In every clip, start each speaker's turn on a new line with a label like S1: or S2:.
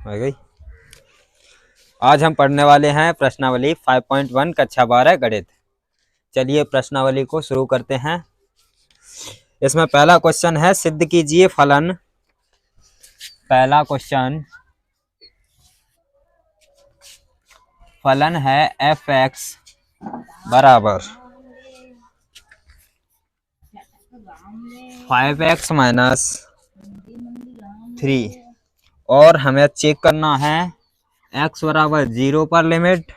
S1: हो गई। आज हम पढ़ने वाले हैं प्रश्नावली 5.1 कक्षा 12 गणित। चलिए प्रश्नावली को शुरू करते हैं। इसमें पहला क्वेश्चन है, सिद्ध कीजिए फलन। पहला क्वेश्चन फलन है f(x) बराबर 5x माइनस 3 और हमें चेक करना है x बराबर 0 पर लिमिट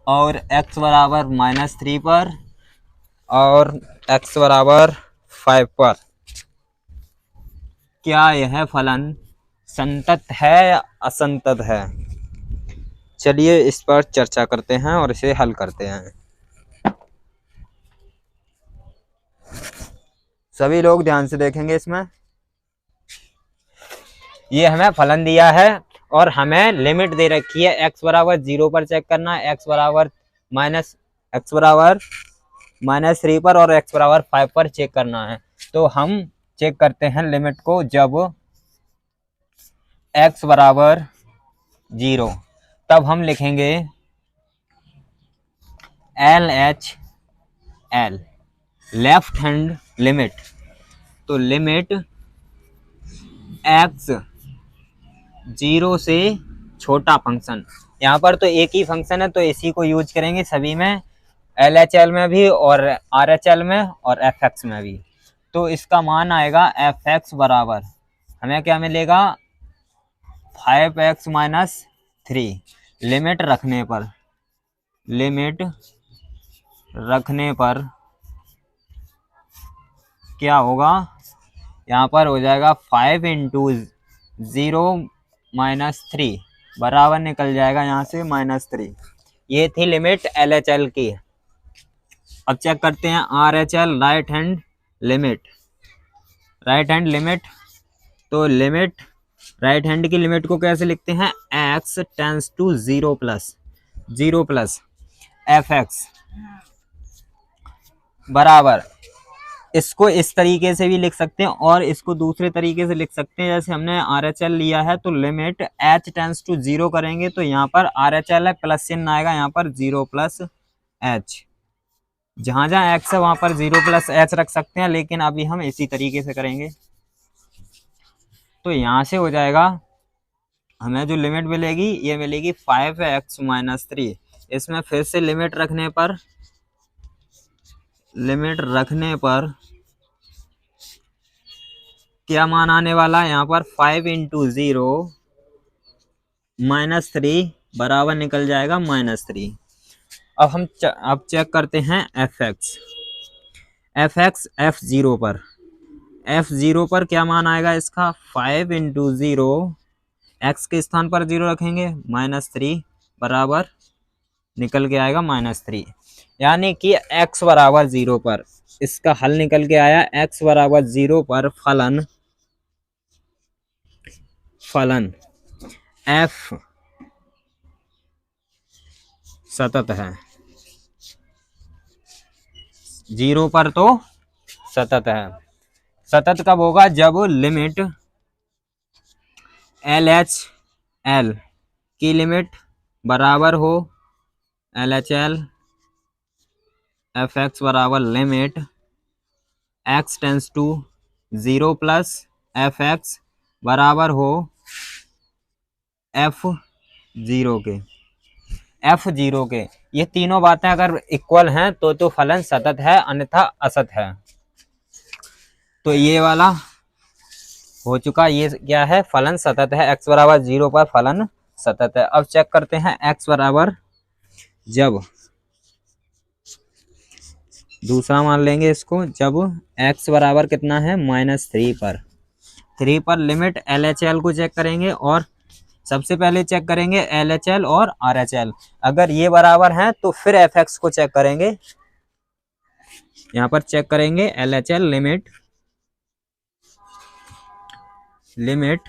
S1: और x बराबर -3 पर और x बराबर 5 पर। क्या यह फलन संतत है या असंतत है? चलिए इस पर चर्चा करते हैं और इसे हल करते हैं। सभी लोग ध्यान से देखेंगे। इसमें ये हमें फलन दिया है और हमें लिमिट दे रखी है x बराबर 0 पर चेक करना है, x बराबर -3 पर और x बराबर 5 पर चेक करना है। तो हम चेक करते हैं लिमिट को। जब x बराबर 0 तब हम लिखेंगे LHL लेफ्ट हैंड लिमिट। तो लिमिट x 0 से छोटा फंक्शन, यहाँ पर तो एक ही फंक्शन है तो इसी को यूज करेंगे सभी में, LHL में भी और RHL में और FX में भी। तो इसका मान आएगा FX बराबर हमें क्या मिलेगा 5x माइनस 3। लिमिट रखने पर क्या होगा, यहाँ पर हो जाएगा 5 इंटू 0 माइनस 3 बराबर निकल जाएगा यहाँ से -3। ये थी लिमिट LHL की। अब चेक करते हैं RHL राइट हैंड लिमिट। तो लिमिट राइट हैंड की लिमिट को कैसे लिखते हैं, x tends to 0 plus fx बराबर, इसको इस तरीके से भी लिख सकते हैं और इसको दूसरे तरीके से लिख सकते हैं। जैसे हमने RHL लिया है तो लिमिट h टेंस टू 0 करेंगे तो यहाँ पर RHL है, प्लस चिन्ह आएगा यहाँ पर 0 प्लस h। जहाँ जहाँ x है वहाँ पर 0 प्लस h रख सकते हैं, लेकिन अभी हम इसी तरीके से करेंगे। तो यहाँ से हो जाएगा, हमें जो लिमिट मिलेगी ये मिलेगी 5x माइनस 3। इसमें फिर से लिमिट रखने पर क्या मान आने वाला है, यहाँ पर 5 इंटू 0 -3 बराबर निकल जाएगा -3। अब हम चेक करते हैं fx f0 पर क्या मान आएगा इसका, 5 इंटू 0 x के स्थान पर 0 रखेंगे -3 बराबर निकल के आएगा -3। यानी कि x बराबर 0 पर इसका हल निकल के आया, x बराबर 0 पर फलन f सतत है। 0 पर तो सतत है। सतत कब होगा, जब लिमिट LHL की लिमिट बराबर हो LHL fx बराबर limit x tends to 0 plus fx बराबर हो f0 के। ये तीनों बातें अगर इक्वल हैं तो फलन सतत है, अन्यथा असत है। तो ये वाला हो चुका, ये क्या है, फलन सतत है। x बराबर 0 पर फलन सतत है। अब चेक करते हैं x बराबर, जब दूसरा मान लेंगे इसको, जब x बराबर कितना है -3 पर लिमिट LHL को चेक करेंगे और सबसे पहले चेक करेंगे LHL और RHL। अगर ये बराबर हैं तो फिर fx को चेक करेंगे। यहाँ पर चेक करेंगे LHL limit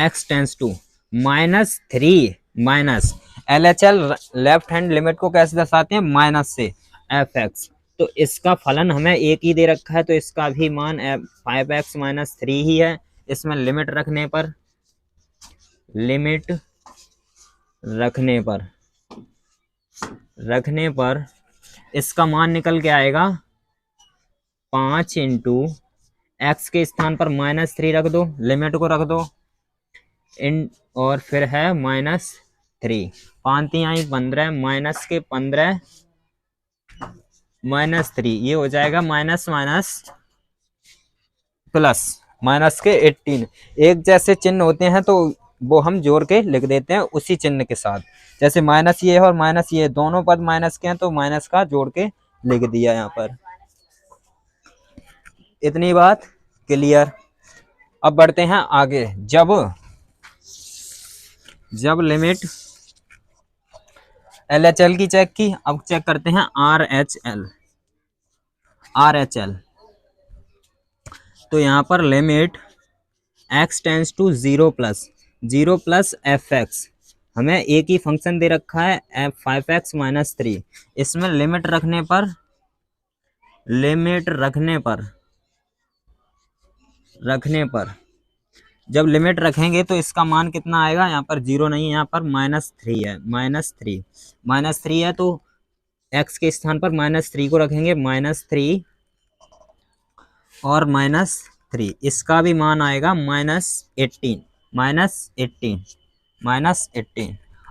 S1: x tends to -3 minus LHL left hand limit को कैसे दर्शाते हैं, माइनस से fx। तो इसका फलन हमें एक ही दे रखा है तो इसका भी मान 5x माइनस 3 ही है। इसमें लिमिट रखने पर इसका मान निकल के आएगा 5 इंटू एक्स के स्थान पर -3 रख दो, लिमिट को रख दो इन, और फिर है -3, 5 आई 15, माइनस के 15 -3, ये हो जाएगा माइनस माइनस प्लस माइनस के 18। एक जैसे चिन्ह होते हैं तो वो हम जोड़ के लिख देते हैं उसी चिन्ह के साथ। जैसे माइनस ये है और माइनस ये, दोनों पद माइनस के हैं तो माइनस का जोड़ के लिख दिया यहाँ पर। इतनी बात क्लियर। अब बढ़ते हैं आगे। जब लिमिट LHL की चेक की, अब चेक करते हैं RHL। तो यहाँ पर limit x tends to 0 plus fx, हमें एक ही फंक्शन दे रखा है 5x - 3। इसमें लिमिट रखने पर जब लिमिट रखेंगे तो इसका मान कितना आएगा, यहाँ पर 0 नहीं है, यहाँ पर -3 है, -3 है तो x के स्थान पर -3 को रखेंगे, -3 और -3, इसका भी मान आएगा -18।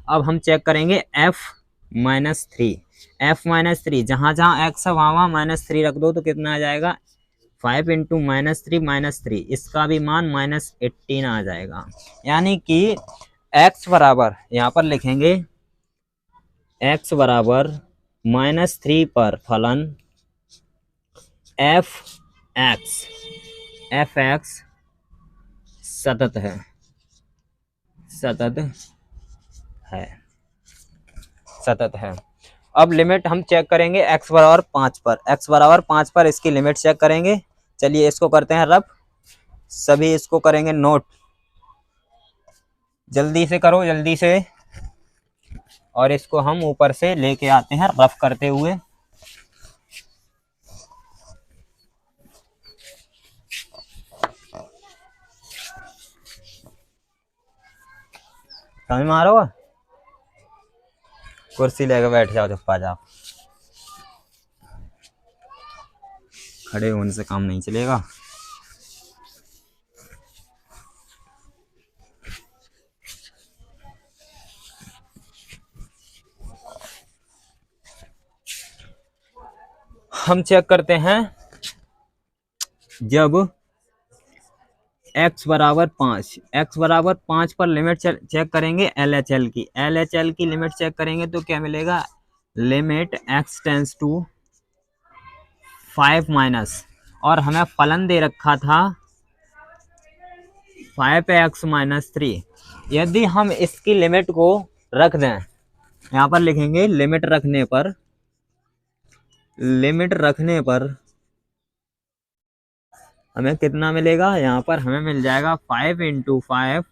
S1: अब हम चेक करेंगे f-3, जहाँ जहाँ x है वहाँ -3 रख दो तो कितना आ जाएगा, 5 इंटू -3, इसका भी मान -18 आ जाएगा। यानी कि x बराबर, यहाँ पर लिखेंगे x बराबर -3 पर फलन fx सतत है। अब लिमिट हम चेक करेंगे x बराबर 5 पर, इसकी लिमिट चेक करेंगे। चलिए इसको करते हैं रफ, सभी इसको करेंगे नोट, जल्दी से करो, जल्दी से। और इसको हम ऊपर से लेके आते हैं रफ करते हुए। समझ में आ रहा होगा? कुर्सी लेकर बैठ जाओ चुपचाप, खड़े होने से काम नहीं चलेगा। हम चेक करते हैं जब x बराबर 5 पर लिमिट चेक करेंगे LHL की लिमिट चेक करेंगे तो क्या मिलेगा, limit x tends to 5 minus, और हमें फलन दे रखा था 5x - 3। यदि हम इसकी लिमिट को रख दें, यहाँ पर लिखेंगे लिमिट रखने पर हमें कितना मिलेगा, यहाँ पर हमें मिल जाएगा 5 इंटू 5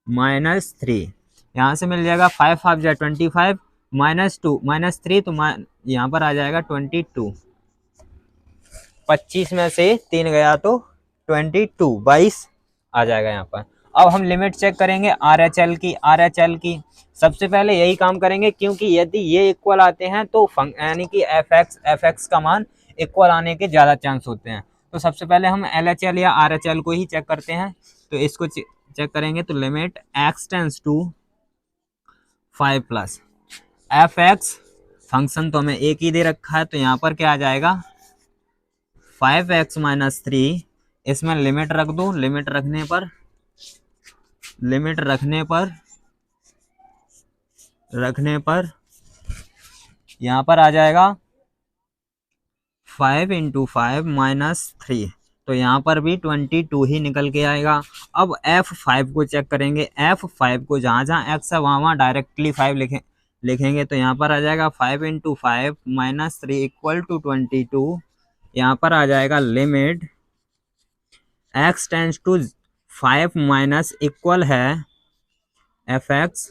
S1: -3, यहाँ से मिल जाएगा 5 5 जा 25, -3 तो यहाँ पर आ जाएगा 22, 25 में से 3 गया तो 22 आ जाएगा यहाँ पर। अब हम लिमिट चेक करेंगे RHL की। सबसे पहले यही काम करेंगे, क्योंकि यदि ये इक्वल आते हैं तो यानी कि fx का मान इक्वल आने के ज़्यादा चांस होते हैं। तो सबसे पहले हम LHL या RHL को ही चेक करते हैं। तो इसको चेक करेंगे तो limit x tends to 5 plus fx, function तो हमें एक ही दे रखा है तो यहाँ पर क्या आ जाएगा 5x - 3, इसमें लिमिट रख दो, लिमिट रखने पर यहाँ पर आ जाएगा 5 इंटू 5 -3, तो यहाँ पर भी 22 ही निकल के आएगा। अब F5 को चेक करेंगे, F5 को जहाँ जहाँ x है वहाँ डायरेक्टली 5 लिखेंगे तो यहाँ पर आ जाएगा 5 इंटू 5 -3 इक्वल टू 22। यहाँ पर आ जाएगा limit x tends to 5 minus equal है fx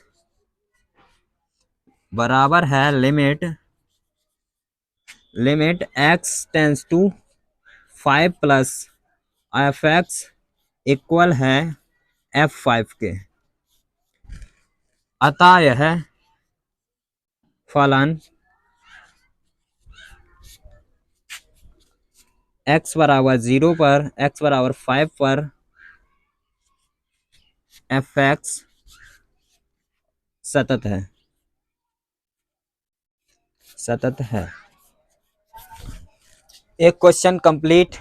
S1: बराबर है limit x tends to 5 plus fx equal है F5 के, अतः यह फलन x बराबर 0 पर, x बराबर 5 पर fx सतत है, सतत है। एक क्वेश्चन कंप्लीट।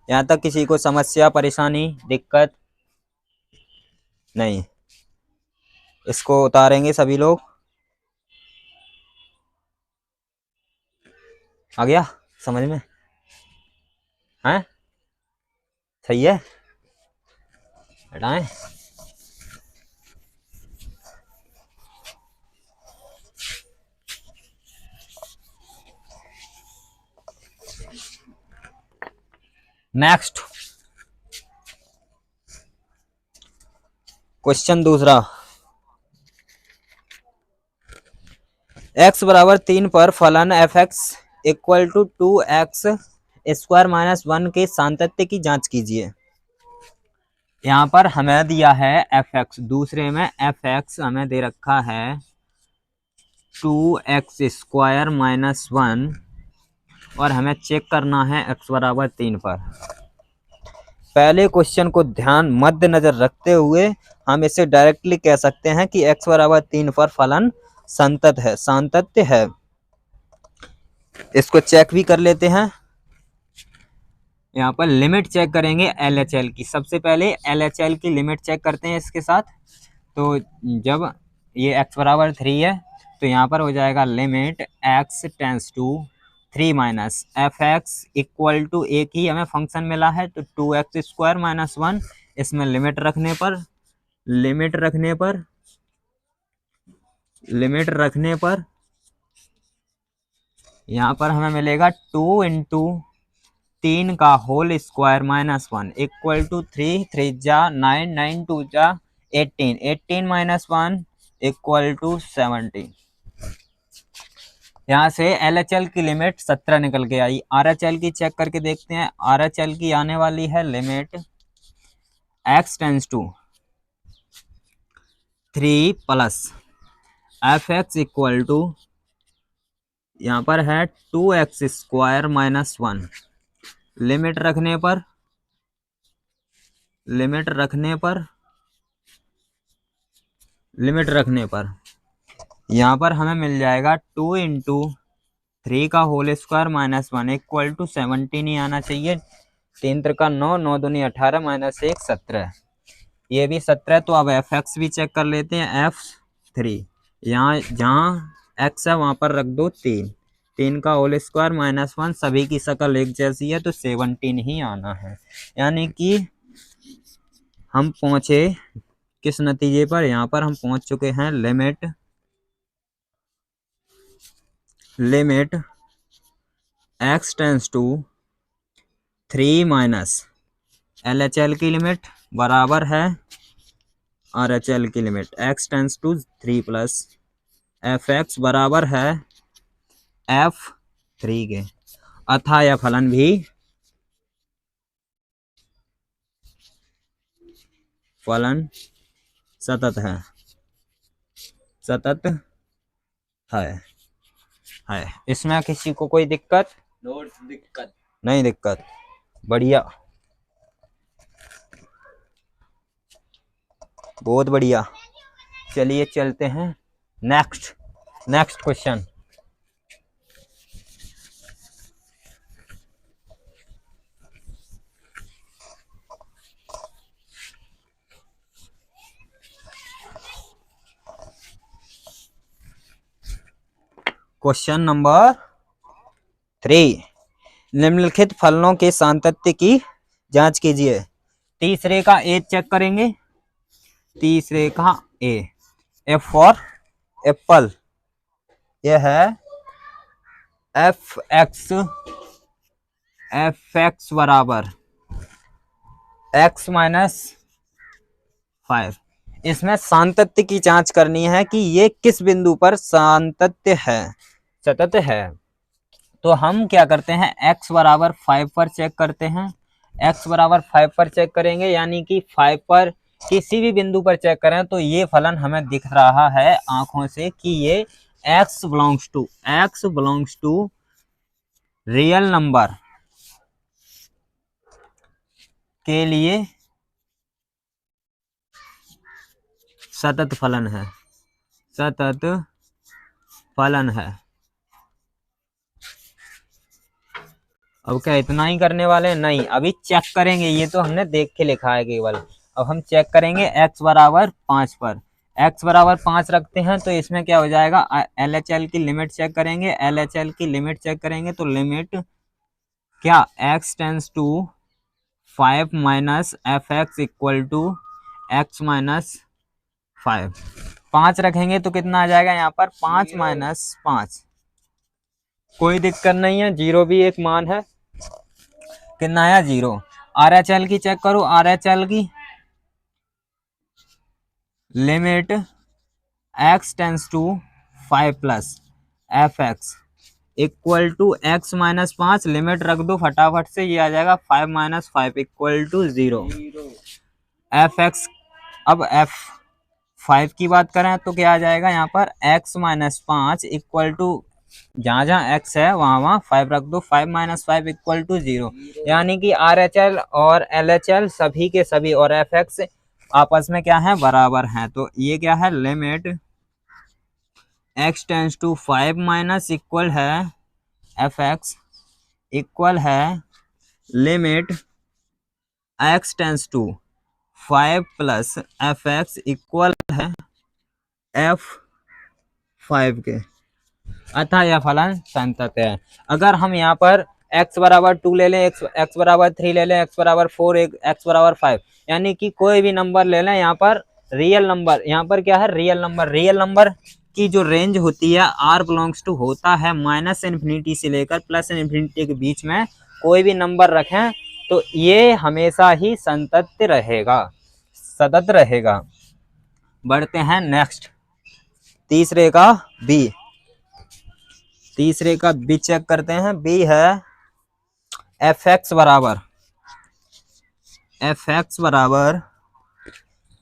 S1: यहाँ तक किसी को समस्या, परेशानी, दिक्कत नहीं? इसको उतारेंगे सभी लोग। आ गया समझ में? हैं? सही है, हटाएं। नेक्स्ट क्वेश्चन दूसरा, x बराबर 3 पर फलन fx equal to 2x square minus 1 के सातत्य की जांच कीजिए। यहाँ पर हमें दिया है fx, दूसरे में fx हमें दे रखा है 2x स्क्वायर माइनस 1, और हमें चेक करना है x बराबर 3 पर। पहले क्वेश्चन को ध्यान मद्देनजर रखते हुए हम इसे डायरेक्टली कह सकते हैं कि x बराबर 3 पर फलन संतत है, सातत्य है। इसको चेक भी कर लेते हैं। यहाँ पर लिमिट चेक करेंगे LHL की। सबसे पहले LHL की लिमिट चेक करते हैं इसके साथ। तो जब ये x बराबर 3 है तो यहाँ पर हो जाएगा limit x tends to 3 minus fx equal to, एक ही हमें फंक्शन मिला है तो 2x स्क्वायर माइनस 1। इसमें लिमिट रखने पर यहाँ पर हमें मिलेगा 2 इंटू 3 का whole square minus 1 equal to 3, 3 जा 9, 9 2 जा 18, 18 माइनस 1 इक्वल टू 17। यहाँ से LHL की लिमिट 17 निकल के आई। RHL की चेक करके देखते हैं। RHL की आने वाली है limit x tends to 3 plus fx equal to, यहाँ पर है 2x स्क्वायर माइनस 1। लिमिट रखने पर यहाँ पर हमें मिल जाएगा 2 इंटू 3 का whole square minus 1 equal to 17 ही आना चाहिए। 3 त्रिका 9, 9 दूनी 18 माइनस 1 17, ये भी 17। तो अब fx भी चेक कर लेते हैं। f3 यहाँ जहाँ x है वहाँ पर रख दो 3, 3 का होल स्क्वायर माइनस 1, सभी की शकल एक जैसी है तो 17 ही आना है। यानी कि हम पहुँचे किस नतीजे पर? यहाँ पर हम पहुँच चुके हैं limit x tends to 3 minus LHL की लिमिट बराबर है RHL की limit, x tends to 3 plus fx बराबर है f3 के, अतः यह फलन भी फलन सतत है। इसमें किसी को कोई दिक्कत? नहीं दिक्कत, बढ़िया, बहुत बढ़िया। चलिए चलते हैं नेक्स्ट क्वेश्चन। क्वेश्चन नंबर 3, निम्नलिखित फलनों के सातत्य की जांच कीजिए। तीसरे का ए चेक करेंगे। तीसरे का ए, एफ फॉर एप्पल, यह है एफ एक्स बराबर x माइनस 5। इसमें सातत्य की जांच करनी है कि ये किस बिंदु पर सातत्य है, सतत है। तो हम क्या करते हैं, x बराबर 5 पर चेक करते हैं। x बराबर 5 पर चेक करेंगे, यानी कि 5 पर किसी भी बिंदु पर चेक करें तो ये फलन हमें दिख रहा है आंखों से कि ये x belongs to real number के लिए सतत फलन है, सतत फलन है। अब क्या इतना ही करने वाले हैं? नहीं, अभी चेक करेंगे, ये तो हमने देख के लिखा है केवल। अब हम चेक करेंगे x बराबर 5 पर। x बराबर 5 रखते हैं तो इसमें क्या हो जाएगा, LHL की लिमिट चेक करेंगे, LHL की लिमिट चेक करेंगे तो लिमिट क्या, x tends to 5 minus f x equal to x minus 5। 5 रखेंगे तो कितना आ जाएगा यहाँ पर, 5 माइनस 5। कोई दिक्कत नहीं है, जीरो भी एक मान है। कितना आया, 0। RHL की चेक करो, RHL की limit x tends to 5 plus f x equal to x minus 5। Limit रख दो फटाफट से, ये आ जाएगा 5 minus 5 equal to 0 f x. अब F5 की बात करें तो क्या आ जाएगा यहाँ पर, x माइनस 5 इक्वल टू, जहाँ जहाँ x है वहाँ वहाँ 5 रख दो, 5 माइनस 5 इक्वल टू 0। यानी कि RHL और LHL सभी के सभी और FX आपस में क्या है, बराबर हैं। तो ये क्या है, limit x tends to 5 minus equal है FX इक्वल है limit x tends to 5 plus FX equal है F5 के, अतः यह फलन संतत है। अगर हम यहाँ पर x बराबर 2 ले लें, x बराबर 3 ले लें, x बराबर 4, x बराबर 5, यानी कि कोई भी नंबर ले लें, यहाँ पर रियल नंबर, यहाँ पर क्या है, रियल नंबर की जो रेंज होती है r बिलोंग्स टू होता है माइनस इन्फिनिटी से लेकर प्लस इन्फिनिटी के बीच में, कोई भी नंबर रखें तो ये हमेशा ही संतत रहेगा, सतत रहेगा। बढ़ते हैं नेक्स्ट, तीसरे का बी चेक करते हैं। बी है fx बराबर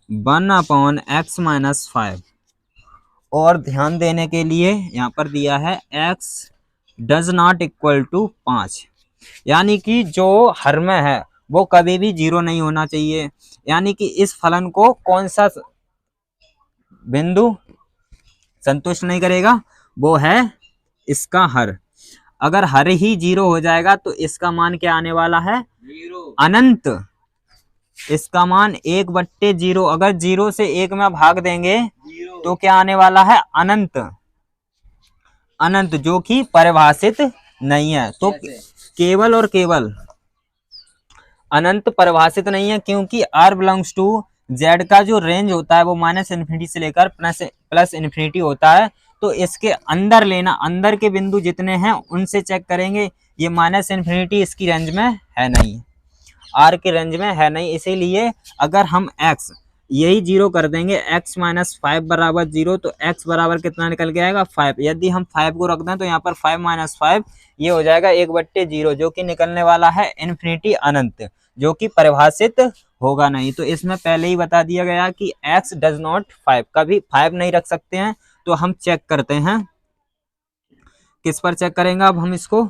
S1: 1/x माइनस 5। और ध्यान देने के लिए यहाँ पर दिया है x does not equal to 5, यानी कि जो हर में है वो कभी भी 0 नहीं होना चाहिए। यानी कि इस फलन को कौन सा बिंदु संतुष्ट नहीं करेगा, वो है इसका हर। अगर हर ही 0 हो जाएगा तो इसका मान क्या आने वाला है, अनंत। इसका मान 1/0, अगर 0 से 1 में भाग देंगे तो क्या आने वाला है, अनंत, जो कि परिभाषित नहीं है। तो केवल और केवल अनंत परिभाषित नहीं है, क्योंकि r बिलोंग्स टू z का जो रेंज होता है वो माइनस इन्फिनिटी से लेकर प्लस इन्फिनिटी होता है। तो इसके अंदर लेना, अंदर के बिंदु जितने हैं उनसे चेक करेंगे। ये माइनस इन्फिनिटी इसकी रेंज में है नहीं, r की रेंज में है नहीं, इसीलिए अगर हम x यही 0 कर देंगे, x माइनस 5 बराबर 0, तो x बराबर कितना निकल के आएगा, 5। यदि हम 5 को रख दें तो यहाँ पर 5 माइनस 5 ये हो जाएगा 1/0, जो कि निकलने वाला है इन्फिनिटी, अनंत, जो कि परिभाषित होगा नहीं। तो इसमें पहले ही बता दिया गया कि x डज नॉट 5, कभी 5 नहीं रख सकते हैं। तो हम चेक करते हैं, किस पर चेक करेंगे अब हम इसको,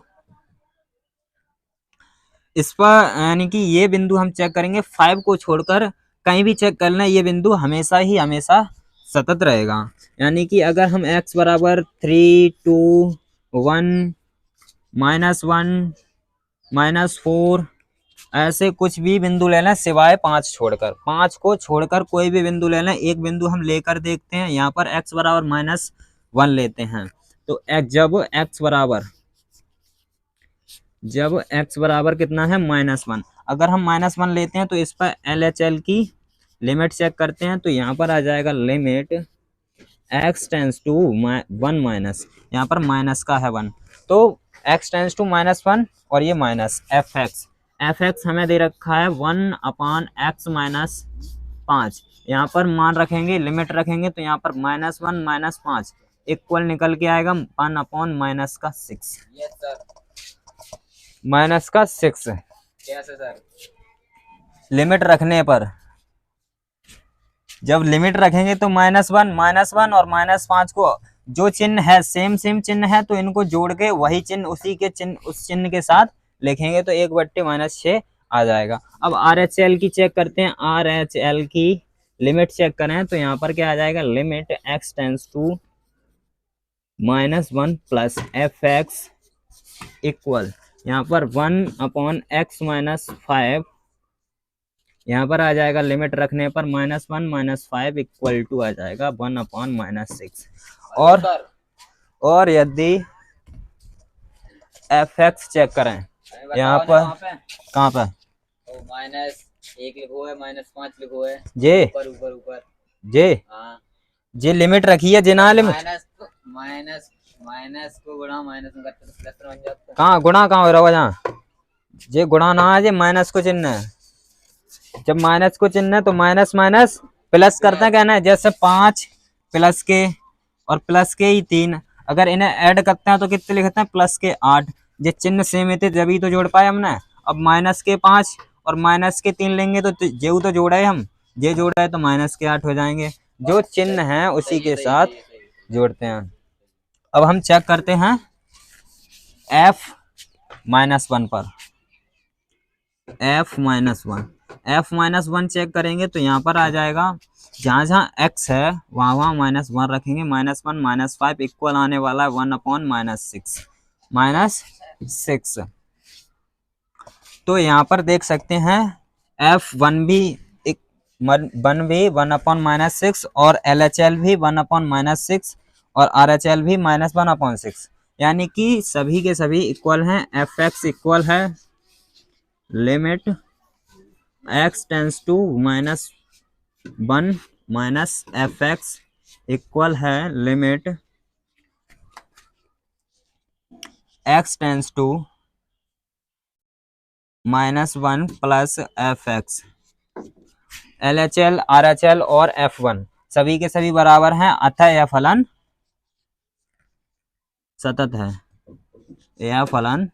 S1: इस पर, यानी कि ये बिंदु हम चेक करेंगे, 5 को छोड़कर कहीं भी चेक कर लें, ये बिंदु हमेशा ही हमेशा सतत रहेगा। यानी कि अगर हम x बराबर 3, 2, 1, -1, -4 ऐसे कुछ भी बिंदु ले लें सिवाय 5 छोड़कर, 5 को छोड़कर कोई भी बिंदु ले लें, एक बिंदु हम लेकर देखते हैं। यहाँ पर x बराबर -1 लेते हैं, तो जब x बराबर कितना है, -1, अगर हम -1 लेते हैं तो इस पर LHL की लिमिट चेक करते हैं। तो यहाँ पर आ जाएगा limit x tends to 1 minus, यहाँ पर माइनस का है 1, तो x टेंस टू -1 और ये माइनस fx हमें दे रखा है 1/x माइनस 5। यहाँ पर मान रखेंगे, लिमिट रखेंगे, तो यहाँ पर -1 -5 इक्वल निकल के आएगा 1/-6। -6 कैसे सर? लिमिट रखने पर, जब लिमिट रखेंगे तो -1 और -5 को जो चिन्ह है सेम चिन्ह है तो इनको जोड़ के वही चिन्ह उसी के चिन्ह उस चिन्ह के साथ लिखेंगे तो 1/-6 आ जाएगा। अब RHL की चेक करते हैं। RHL की लिमिट चेक करें तो यहाँ पर क्या आ जाएगा, limit x tends to -1 plus fx equal, यहाँ पर 1/x - 5, यहाँ पर आ जाएगा लिमिट रखने पर -1 - 5 इक्वल टू आ जाएगा 1/-6। और यदि fx चेक करें यहाँ पर, कहाँ पर -1 लिखो है, -5 लिखो है, जे ऊपर जे, हाँ जे लिमिट रखी है, जे ना लिमिट माइनस को गुणा माइनस में करते तो प्लस बन जाता है। कहाँ गुणा कहाँ हो रहा है, जहाँ जे गुणा ना है, जे माइनस को चिन्ह है। जब माइनस को चिन्ह है तो माइनस माइनस प्लस करते हैं, कहना है जैसे 5 प्लस के और प्लस के ही 3, अगर इन्हें ऐड करते हैं तो कितने लिखते हैं, प्लस के 8। ये चिन्ह सेम थे जब तो जोड़ पाए हमने। अब माइनस के 5 और माइनस के 3 लेंगे तो जेऊ तो जोड़ा है, हम जे जोड़ा है तो -8 हो जाएंगे। जो चिन्ह है उसी के साथ जोड़ते हैं। अब हम चेक करते हैं f-1 पर, f-1 चेक करेंगे तो यहाँ पर आ जाएगा, जहाँ जहाँ x है वहाँ वहाँ -1 रखेंगे, -1 - 5 इक्वल आने वाला है 1/-6। तो यहाँ पर देख सकते हैं f1 भी 1/-6 और LHL भी 1/-6 और RHL भी -1/6, यानी कि सभी के सभी इक्वल हैं। fx इक्वल है limit x tends to -1 minus fx equal है limit x tends to -1 plus fx। LHL, RHL और F1 सभी के सभी बराबर हैं, अतः यह फलन सतत है। यह फलन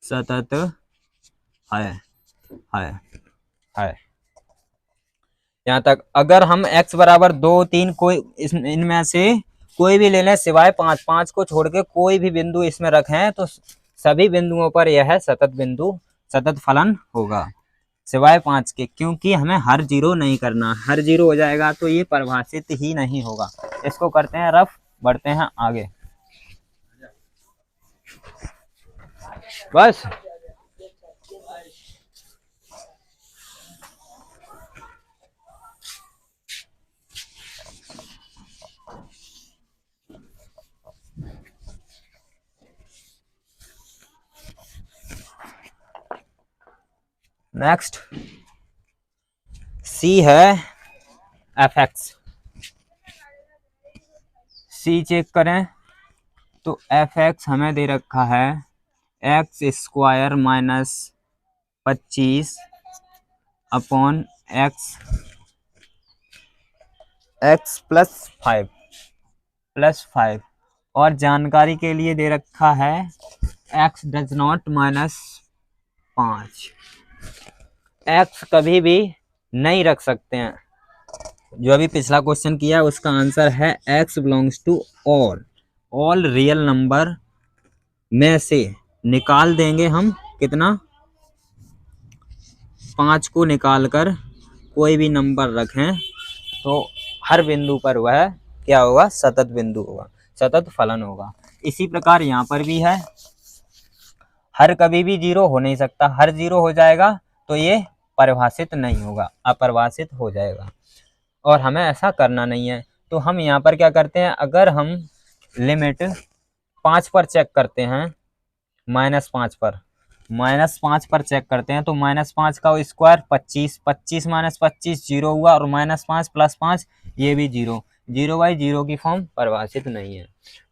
S1: सतत है। यहाँ तक अगर हम x बराबर 2, 3 कोई इनमें से कोई भी ले लें सिवाय 5 को छोड़ के कोई भी बिंदु इसमें रखें तो सभी बिंदुओं पर यह सतत फलन होगा सिवाय 5 के, क्योंकि हमें हर जीरो नहीं करना। हर जीरो हो जाएगा तो ये परिभाषित ही नहीं होगा। इसको करते हैं रफ, बढ़ते हैं आगे। बस नेक्स्ट C है fx। C चेक करें तो fx हमें दे रखा है x² - 25 अपॉन x प्लस 5 और जानकारी के लिए दे रखा है x डज नॉट -5। x कभी भी नहीं रख सकते हैं। जो अभी पिछला क्वेश्चन किया उसका आंसर है x belongs to all real number में से निकाल देंगे हम कितना, 5 को निकाल कर कोई भी नंबर रखें तो हर बिंदु पर वह क्या होगा, सतत बिंदु होगा, सतत फलन होगा। इसी प्रकार यहाँ पर भी है, हर कभी भी जीरो हो नहीं सकता। हर जीरो हो जाएगा तो ये परिभाषित नहीं होगा, अपरिभाषित हो जाएगा और हमें ऐसा करना नहीं है। तो हम यहाँ पर क्या करते हैं, अगर हम लिमिट 5 पर चेक करते हैं, -5 पर चेक करते हैं तो -5 का स्क्वायर 25, 25 - 25 जीरो हुआ और -5 + 5 ये भी जीरो। 0/0 की फॉर्म परिभाषित नहीं है।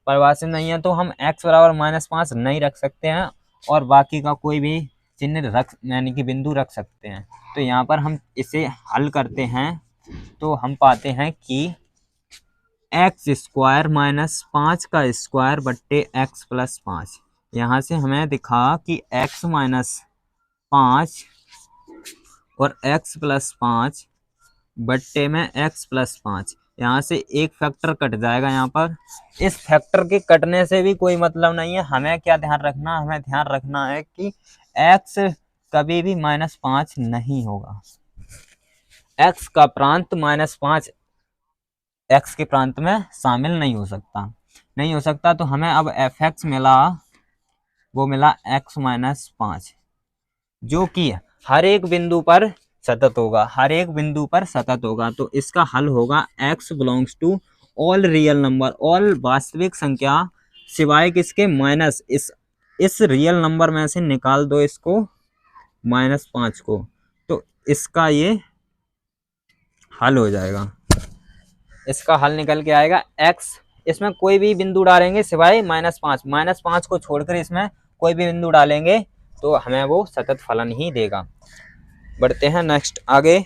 S1: परिभाषित नहीं है तो हम x बराबर -5 नहीं रख सकते हैं और बाकी का कोई भी चिन्ह रख यानी कि बिंदु रख सकते हैं। तो यहाँ पर हम इसे हल करते हैं तो हम पाते हैं कि x² - 5 का स्क्वायर बट्टे x + 5। यहाँ से हमें दिखा कि x - 5 और x प्लस 5 बट्टे में x प्लस 5, यहाँ से एक फैक्टर कट जाएगा। यहाँ पर इस फैक्टर के कटने से भी कोई मतलब नहीं है। हमें क्या ध्यान रखना, हमें ध्यान रखना है कि x कभी भी -5 नहीं होगा। x का प्रांत -5 x के प्रांत में शामिल नहीं हो सकता, नहीं हो सकता। तो हमें अब fx मिला, वो मिला x -5, जो कि हर एक बिंदु पर सतत होगा, हर एक बिंदु पर सतत होगा। तो इसका हल होगा x belongs to all real number, all वास्तविक संख्या सिवाय किसके, माइनस इस रियल नंबर में से निकाल दो इसको -5 को, तो इसका ये हल हो जाएगा। इसका हल निकल के आएगा x, इसमें कोई भी बिंदु डालेंगे सिवाय -5 को छोड़कर इसमें कोई भी बिंदु डालेंगे तो हमें वो सतत फलन ही देगा। बढ़ते हैं नेक्स्ट आगे।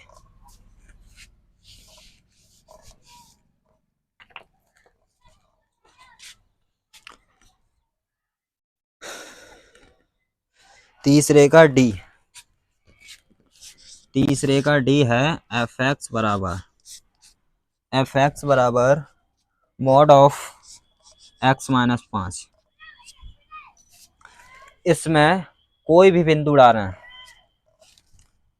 S1: तीसरे का डी है fx बराबर मॉड ऑफ x -5। इसमें कोई भी बिंदु डाल रहे हैं,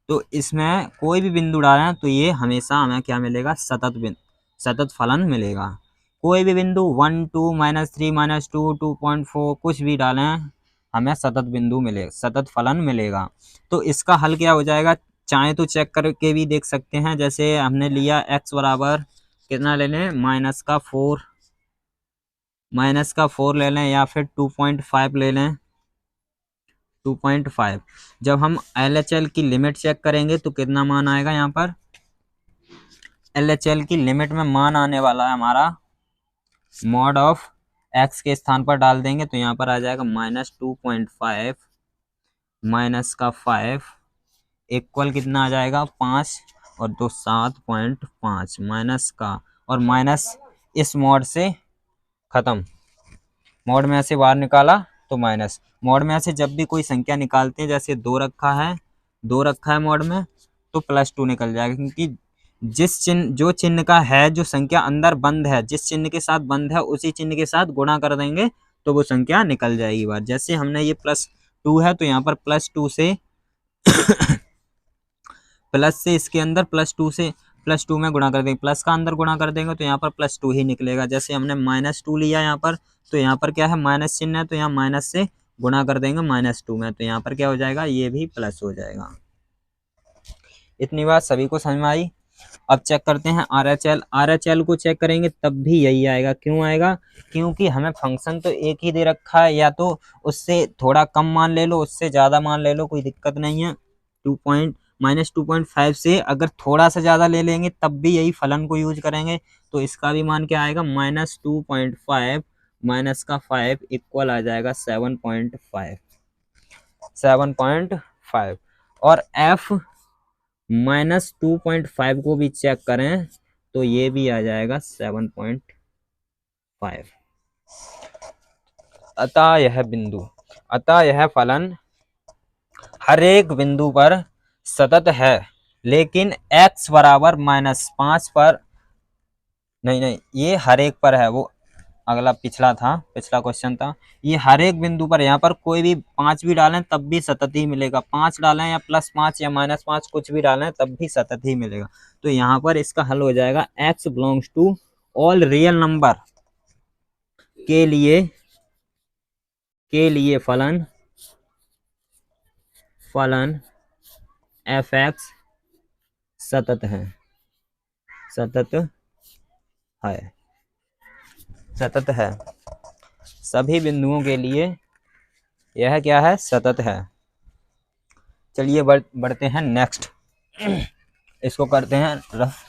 S1: तो इसमें कोई भी बिंदु डालें तो ये हमेशा हमें क्या मिलेगा, सतत फलन मिलेगा। कोई भी बिंदु 1 2 -3 -2 2.4 कुछ भी डालें हमें सतत बिंदु मिलेगा, सतत फलन मिलेगा। तो इसका हल क्या हो जाएगा, चाहे तो चेक करके भी देख सकते हैं। जैसे हमने लिया x बराबर कितना ले लें, -4 ले लें या फिर 2.5 ले लें, 2.5। जब हम LHL की लिमिट चेक करेंगे तो कितना मान आएगा, यहाँ पर LHL की लिमिट में मान आने वाला है हमारा मॉड ऑफ x के स्थान पर डाल देंगे तो यहाँ पर आ जाएगा -2.5 -5 इक्वल कितना आ जाएगा 5 और 2 7.5 माइनस का और माइनस इस मॉड से खत्म, मॉड में से बाहर निकाला तो माइनस। मॉड में से जब भी कोई संख्या निकालते हैं, जैसे 2 रखा है मॉड में, तो +2 निकल जाएगा, क्योंकि जो चिन्ह का है, जो संख्या अंदर बंद है, जिस चिन्ह के साथ बंद है उसी चिन्ह के साथ गुणा कर देंगे तो वो संख्या निकल जाएगी बाहर। जैसे हमने ये +2 है तो यहाँ पर +2 से प्लस से इसके अंदर +2 में गुणा कर देंगे, प्लस का अंदर गुणा कर देंगे तो यहाँ पर +2 ही निकलेगा। जैसे हमने -2 लिया यहाँ पर, तो यहाँ पर क्या है, माइनस चिन्ह है तो यहाँ माइनस से गुणा कर देंगे -2 में, तो यहाँ पर क्या हो जाएगा, ये भी प्लस हो जाएगा। इतनी बात सभी को समझ में आई। अब चेक करते हैं RHL को चेक करेंगे तब भी यही आएगा। क्यों आएगा, क्योंकि हमें फंक्शन तो एक ही दे रखा है, या तो उससे थोड़ा कम मान ले लो, उससे ज़्यादा मान ले लो, कोई दिक्कत नहीं है। -2.5 से अगर थोड़ा सा ज़्यादा ले लेंगे तब भी यही फलन को यूज करेंगे, तो इसका भी मान क्या आएगा, -2.5 माइनस का 5 इक्वल आ जाएगा 7.5। और f -2.5 को भी चेक करें तो ये भी आ जाएगा 7.5। अतः यह फलन हर एक बिंदु पर सतत है, लेकिन x बराबर -5 पर नहीं, ये हर एक पर है, वो अगला पिछला क्वेश्चन था। ये हर एक बिंदु पर, यहाँ पर कोई भी 5 भी डालें तब भी सतत ही मिलेगा, 5 डालें या +5 या -5 कुछ भी डालें तब भी सतत ही मिलेगा। तो यहाँ पर इसका हल हो जाएगा x belongs to all real number के लिए फलन fx सतत है, सभी बिंदुओं के लिए यह क्या है, सतत है। चलिए बढ़ते हैं नेक्स्ट, इसको करते हैं रफ।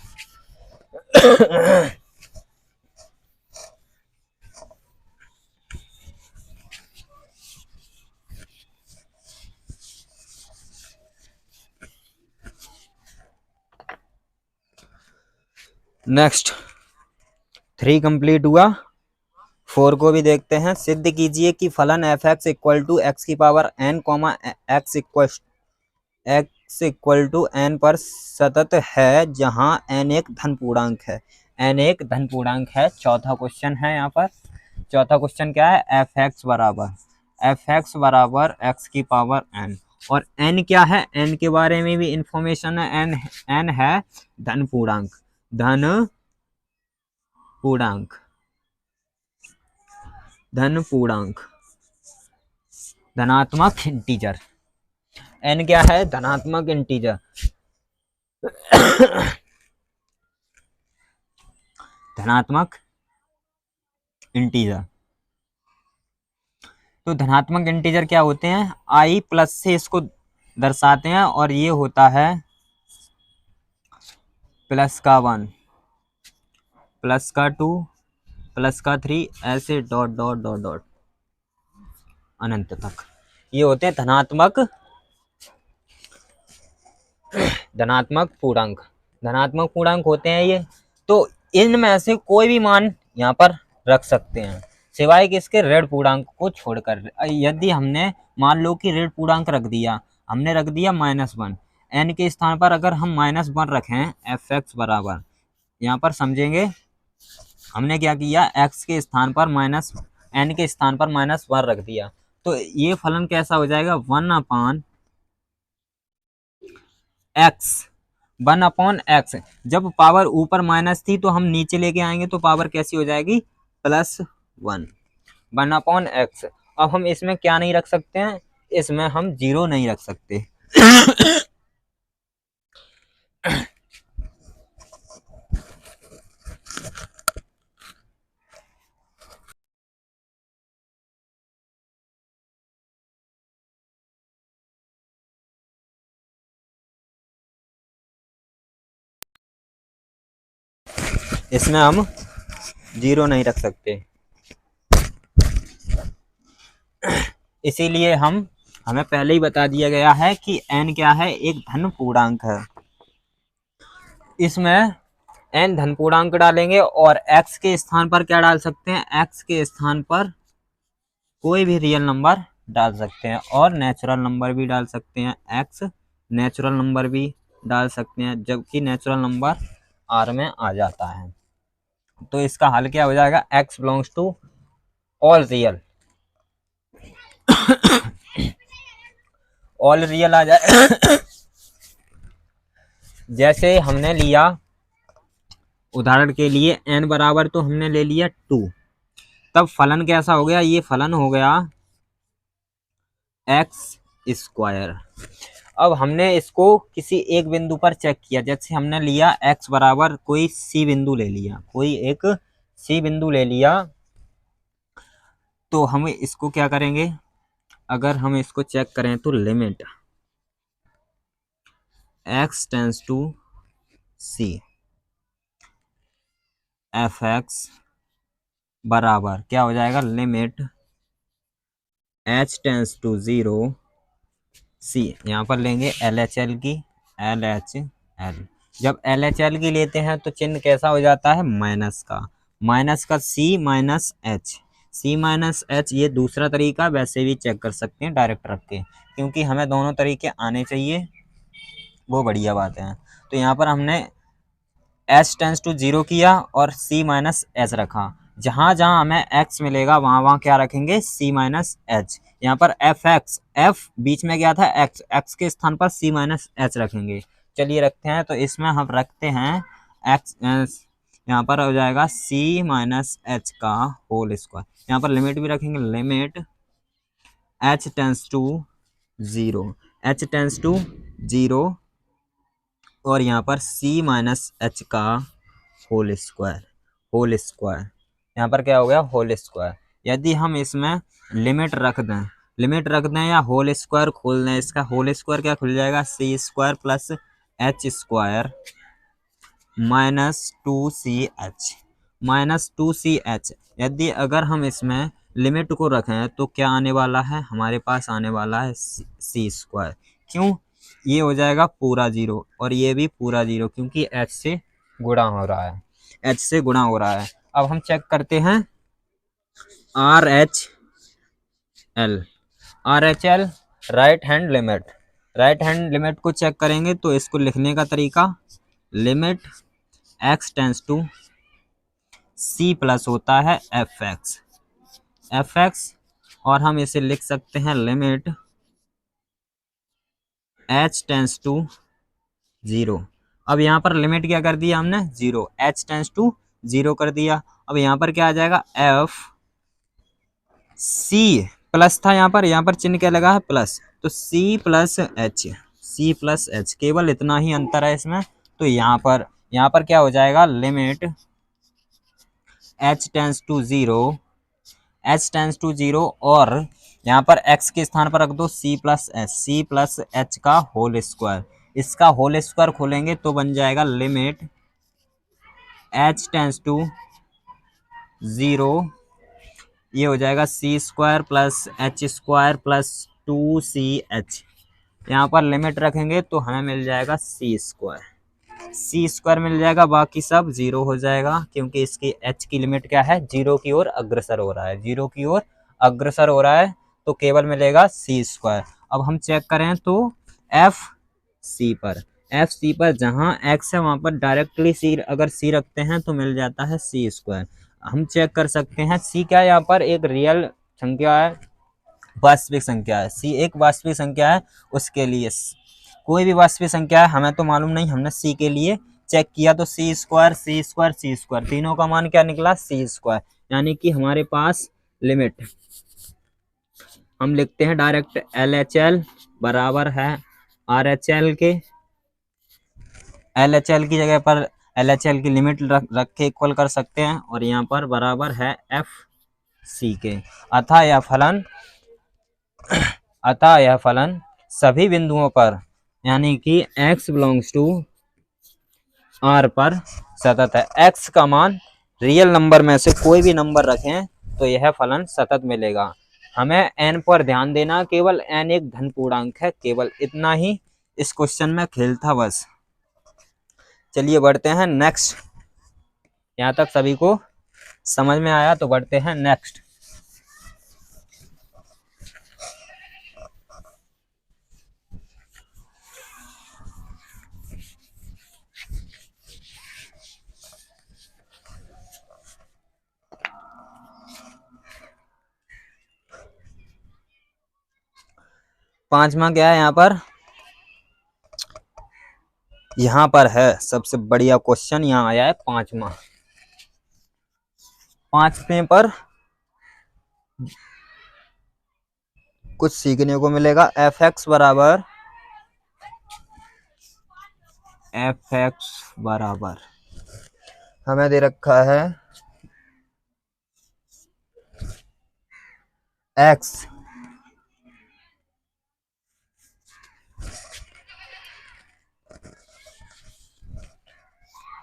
S1: नेक्स्ट 3 कंप्लीट हुआ, 4 को भी देखते हैं। सिद्ध कीजिए कि फलन fx इक्वल टू x की power n, x x equal to n पर सतत है जहां n एक धन पूर्णांक है, n एक धन पूर्णांक है। चौथा क्वेश्चन है यहाँ पर, चौथा क्वेश्चन क्या है, f(x) बराबर x की पावर n, और n क्या है, n के बारे में भी इंफॉर्मेशन है, n है धन पूर्णांक, धन पूर्णांक, धन पूर्णांक, धनात्मक इंटीजर। n क्या है, धनात्मक इंटीजर, धनात्मक इंटीजर। तो धनात्मक इंटीजर क्या होते हैं, i प्लस से इसको दर्शाते हैं, और ये होता है प्लस का 1, प्लस का 2, प्लस का 3, ऐसे डॉट डॉट डॉट डॉट अनंत तक। ये होते हैं धनात्मक पूर्णांक, धनात्मक पूर्णांक होते हैं ये। तो इनमें से कोई भी मान यहाँ पर रख सकते हैं, सिवाय कि इसके ऋण पूर्णांक को छोड़कर। यदि हमने मान लो कि ऋण पूर्णांक रख दिया, हमने रख दिया -1, n के स्थान पर अगर हम -1 रखें, f(x) बराबर, यहाँ पर समझेंगे हमने क्या किया, x के स्थान पर n के स्थान पर -1 रख दिया, तो ये फलन कैसा हो जाएगा, 1/x। जब पावर ऊपर माइनस थी तो हम नीचे लेके आएंगे तो पावर कैसी हो जाएगी, +1, 1/x। अब हम इसमें क्या नहीं रख सकते हैं, इसमें हम 0 नहीं रख सकते। इसमें हम 0 नहीं रख सकते, इसीलिए हमें पहले ही बता दिया गया है कि n क्या है, एक धन पूर्णांक है। इसमें n धन पूर्णांक डालेंगे और x के स्थान पर क्या डाल सकते हैं, x के स्थान पर कोई भी रियल नंबर डाल सकते हैं, और नेचुरल नंबर भी डाल सकते हैं, x नेचुरल नंबर भी डाल सकते हैं, जबकि नेचुरल नंबर r में आ जाता है। तो इसका हल क्या हो जाएगा, x belongs to all real, all real आ जाए। जैसे हमने लिया उदाहरण के लिए n बराबर, तो हमने ले लिया 2, तब फलन कैसा हो गया, ये फलन हो गया x²। अब हमने इसको किसी एक बिंदु पर चेक किया, जैसे हमने लिया x बराबर कोई c बिंदु ले लिया, कोई एक c बिंदु ले लिया, तो हम इसको क्या करेंगे, अगर हम इसको चेक करें तो limit x tends to c f(x) बराबर क्या हो जाएगा, limit h tends to 0 c, यहाँ पर लेंगे LHL की, LHL। जब LHL की लेते हैं तो चिन्ह कैसा हो जाता है, माइनस का c माइनस h। ये दूसरा तरीका, वैसे भी चेक कर सकते हैं डायरेक्ट रख के, क्योंकि हमें दोनों तरीके आने चाहिए, वो बढ़िया बात है। तो यहाँ पर हमने h टेंस टू 0 किया और c माइनस h रखा, जहां जहां हमें x मिलेगा वहां वहां क्या रखेंगे, c माइनस h। यहाँ पर f बीच में क्या था, x के स्थान पर c माइनस h रखेंगे। चलिए रखते हैं, तो इसमें हम रखते हैं x, यहाँ पर हो जाएगा c माइनस h का होल स्क्वायर। यहाँ पर लिमिट भी रखेंगे, लिमिट h टेंस टू 0, और यहाँ पर c माइनस h का होल स्क्वायर, यहाँ पर क्या हो गया, होल स्क्वायर। यदि हम इसमें लिमिट रख दें या होल स्क्वायर खोल दें, इसका होल स्क्वायर क्या खुल जाएगा, c² प्लस h² -2ch। यदि अगर हम इसमें लिमिट को रखें तो क्या आने वाला है, हमारे पास आने वाला है c²। क्यों, ये हो जाएगा पूरा 0 और ये भी पूरा 0, क्योंकि h से गुणा हो रहा है। अब हम चेक करते हैं RHL, right hand limit. Right hand limit को चेक करेंगे तो इसको लिखने का तरीका, limit x tends to c plus होता है एफ एक्स, और हम इसे लिख सकते हैं लिमिट h टेंस टू 0। अब यहाँ पर लिमिट क्या कर दिया हमने, 0, h टेंस टू 0 कर दिया। अब यहाँ पर क्या आ जाएगा, एफ सी प्लस था, यहाँ पर चिन्ह क्या लगा है, प्लस, तो सी प्लस एच, केवल इतना ही अंतर है इसमें। तो यहाँ पर क्या हो जाएगा, लिमिट h टेंस टू 0, और यहाँ पर x के स्थान पर रख दो c प्लस एच का होल स्क्वायर। इसका होल स्क्वायर खोलेंगे तो बन जाएगा लिमिट h टेंस टू 0, ये हो जाएगा c square plus h square plus 2ch। यहाँ पर लिमिट रखेंगे तो हमें मिल जाएगा सी स्क्वायर मिल जाएगा, बाकी सब 0 हो जाएगा, क्योंकि इसकी h की लिमिट क्या है, 0 की ओर अग्रसर हो रहा है, तो केवल मिलेगा सी स्क्वायर। अब हम चेक करें तो एफ सी पर जहाँ x है वहाँ पर डायरेक्टली सी, अगर सी रखते हैं तो मिल जाता है सी स्क्वायर। हम चेक कर सकते हैं सी क्या है, यहाँ पर एक रियल संख्या है, वास्तविक संख्या है, सी एक वास्तविक संख्या है, उसके लिए कोई भी वास्तविक संख्या है, हमें तो मालूम नहीं, हमने सी के लिए चेक किया तो सी स्क्वायर तीनों का मान क्या निकला, सी स्क्वायर। यानी कि हमारे पास लिमिट, हम लिखते हैं डायरेक्ट LHL बराबर है RHL के, LHL की जगह पर LHL की लिमिट रख के इक्वल कर सकते हैं, और यहाँ पर बराबर है FC के। अतः यह फलन सभी बिंदुओं पर, यानी कि x बिलोंग्स टू R पर सतत है। x का मान रियल नंबर में से कोई भी नंबर रखें तो यह फलन सतत मिलेगा। हमें n पर ध्यान देना, केवल n एक धन पूर्णांक है, केवल इतना ही इस क्वेश्चन में खेल था बस। चलिए बढ़ते हैं नेक्स्ट, यहाँ तक सभी को समझ में आया तो बढ़ते हैं नेक्स्ट। पांचवा क्या है, यहाँ पर है सबसे बढ़िया क्वेश्चन, यहाँ आया है पांचवें पर कुछ सीखने को मिलेगा। एफ एक्स बराबर हमें दे रखा है एक्स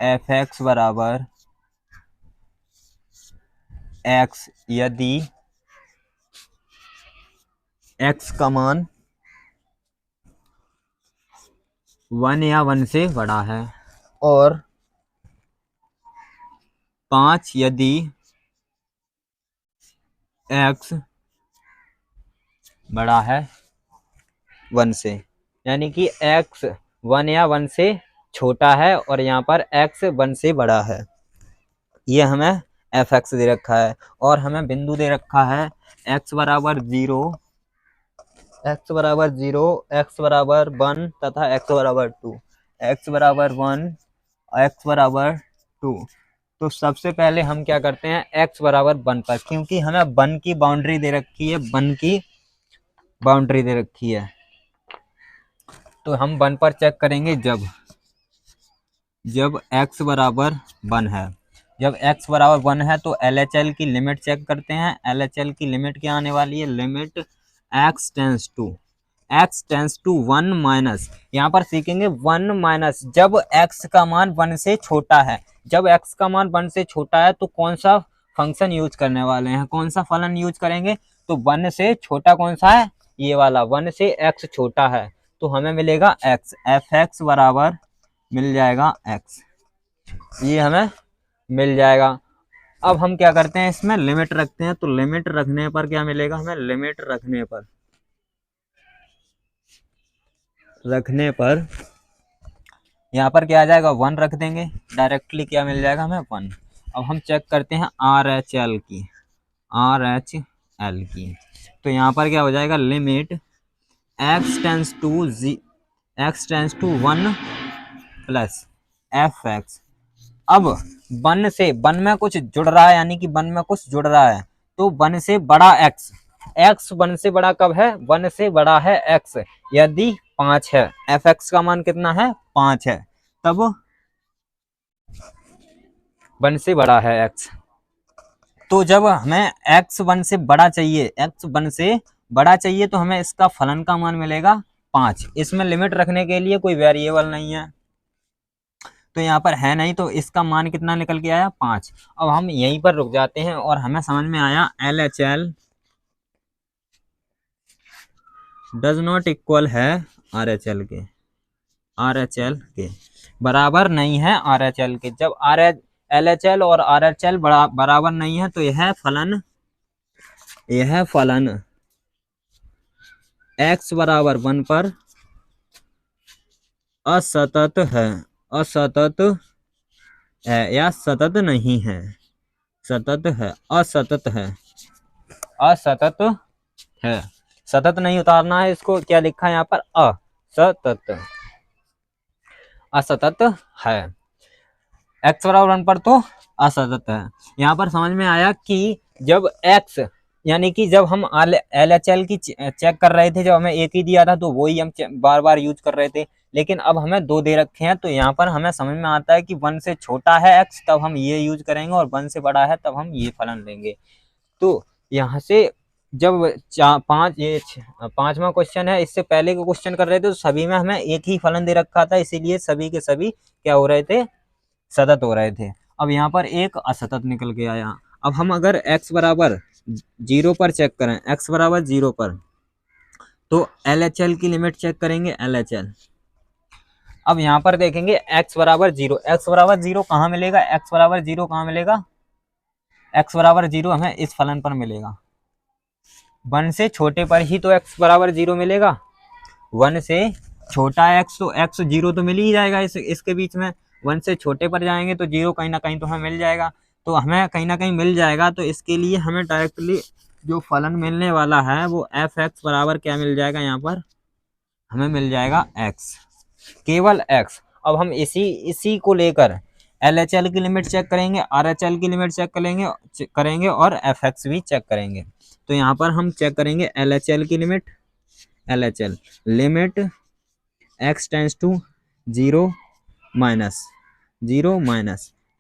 S1: एफ एक्स बराबर एक्स यदि एक्स का मान 1 या 1 से बड़ा है, और 5 यदि एक्स बड़ा है 1 से, यानी कि एक्स 1 या 1 से छोटा है और यहाँ पर एक्स 1 से बड़ा है। ये हमें एफ एक्स दे रखा है, और हमें बिंदु दे रखा है एक्स बराबर 0, एक्स बराबर 1 तथा एक्स बराबर 2, एक्स बराबर 1, एक्स बराबर 2। तो सबसे पहले हम क्या करते हैं, एक्स बराबर 1 पर, क्योंकि हमें 1 की बाउंड्री दे रखी है, तो हम 1 पर चेक करेंगे जब x बराबर 1 है। जब x बराबर 1 है तो LHL की लिमिट चेक करते हैं। LHL की लिमिट क्या आने वाली है, limit x tends to 1 minus, यहाँ पर सीखेंगे 1 माइनस जब x का मान 1 से छोटा है। जब x का मान 1 से छोटा है तो कौन सा फंक्शन यूज करने वाले हैं, कौन सा फलन यूज करेंगे, तो 1 से छोटा कौन सा है, ये वाला, 1 से x छोटा है, तो हमें मिलेगा x, एफ एक्स बराबर मिल जाएगा x, ये हमें मिल जाएगा। अब हम क्या करते हैं, इसमें लिमिट रखते हैं, तो लिमिट रखने पर क्या मिलेगा हमें, लिमिट रखने पर रखने पर यहाँ पर क्या आ जाएगा, 1 रख देंगे, डायरेक्टली क्या मिल जाएगा हमें, 1। अब हम चेक करते हैं RHL की, RHL की। तो यहाँ पर क्या हो जाएगा, limit x tends to 1 plus fx। अब 1 से 1 में कुछ जुड़ रहा है, यानी कि 1 में कुछ जुड़ रहा है, तो 1 से बड़ा x, x 1 से बड़ा कब है, 1 से बड़ा है x यदि 5 है, fx का मान कितना है, 5 है, तब 1 से बड़ा है x। तो जब हमें x 1 से बड़ा चाहिए, x 1 से बड़ा चाहिए, तो हमें इसका फलन का मान मिलेगा 5। इसमें लिमिट रखने के लिए कोई वेरिएबल नहीं है, तो यहाँ पर है नहीं, तो इसका मान कितना निकल के आया, 5। अब हम यहीं पर रुक जाते हैं और हमें समझ में आया LHL डज नॉट इक्वल है RHL के, RHL के बराबर नहीं है RHL के। जब LHL और RHL बराबर नहीं है, तो यह फलन x बराबर 1 पर असतत है या सतत नहीं है, सतत है, असतत है, असतत है, सतत नहीं उतारना है इसको, क्या लिखा है यहाँ पर, असतत, असतत है, x बराबर 1 पर तो असतत है। यहाँ पर समझ में आया कि जब x, यानी कि जब हम LHL की चेक कर रहे थे, जब हमें एक ही दिया था तो वही हम बार बार यूज कर रहे थे, लेकिन अब हमें 2 दे रखे हैं, तो यहाँ पर हमें समझ में आता है कि 1 से छोटा है x तब हम ये यूज करेंगे, और 1 से बड़ा है तब हम ये फलन लेंगे। तो यहाँ से जब ये 5वां क्वेश्चन है, इससे पहले के क्वेश्चन कर रहे थे तो सभी में हमें एक ही फलन दे रखा था, इसीलिए सभी के सभी क्या हो रहे थे, सतत हो रहे थे। अब यहाँ पर एक असतत निकल के आया। अब हम अगर x बराबर 0 पर चेक करें, x बराबर 0 पर, तो LHL की लिमिट चेक करेंगे, LHL। अब यहाँ पर देखेंगे x बराबर 0, x बराबर 0 कहाँ मिलेगा, x बराबर 0 कहाँ मिलेगा, x बराबर 0 हमें इस फलन पर मिलेगा, 1 से छोटे पर ही तो x बराबर 0 मिलेगा, 1 से छोटा x, तो x 0 तो मिल ही जाएगा इसके बीच में, 1 से छोटे पर जाएंगे तो 0 कहीं ना कहीं तो हमें मिल जाएगा, तो हमें कहीं ना कहीं मिल जाएगा। तो इसके लिए हमें डायरेक्टली जो फलन मिलने वाला है वो fx बराबर क्या मिल जाएगा, यहाँ पर हमें मिल जाएगा x, केवल x। अब हम इसी को लेकर LHL की लिमिट चेक करेंगे, RHL की लिमिट चेक करेंगे और fx भी चेक करेंगे। तो यहाँ पर हम चेक करेंगे LHL की limit, LHL limit x tends to 0 minus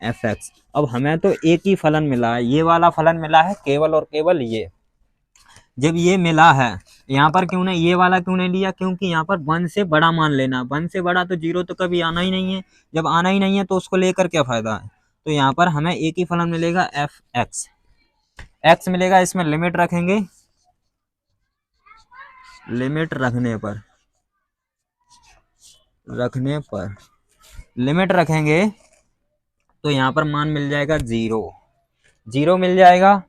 S1: fx। अब हमें तो एक ही फलन मिला है, ये वाला फलन मिला है केवल और केवल ये। जब ये मिला है, यहाँ पर क्यों नहीं, ये वाला क्यों नहीं लिया, क्योंकि यहाँ पर 1 से बड़ा मान लेना, 1 से बड़ा तो 0 तो कभी आना ही नहीं है, जब आना ही नहीं है तो उसको लेकर क्या फायदा है। तो यहाँ पर हमें एक ही फलन मिलेगा fx, x मिलेगा, इसमें लिमिट रखेंगे, लिमिट लिमिट रखेंगे तो यहाँ पर मान मिल जाएगा 0 मिल जाएगा।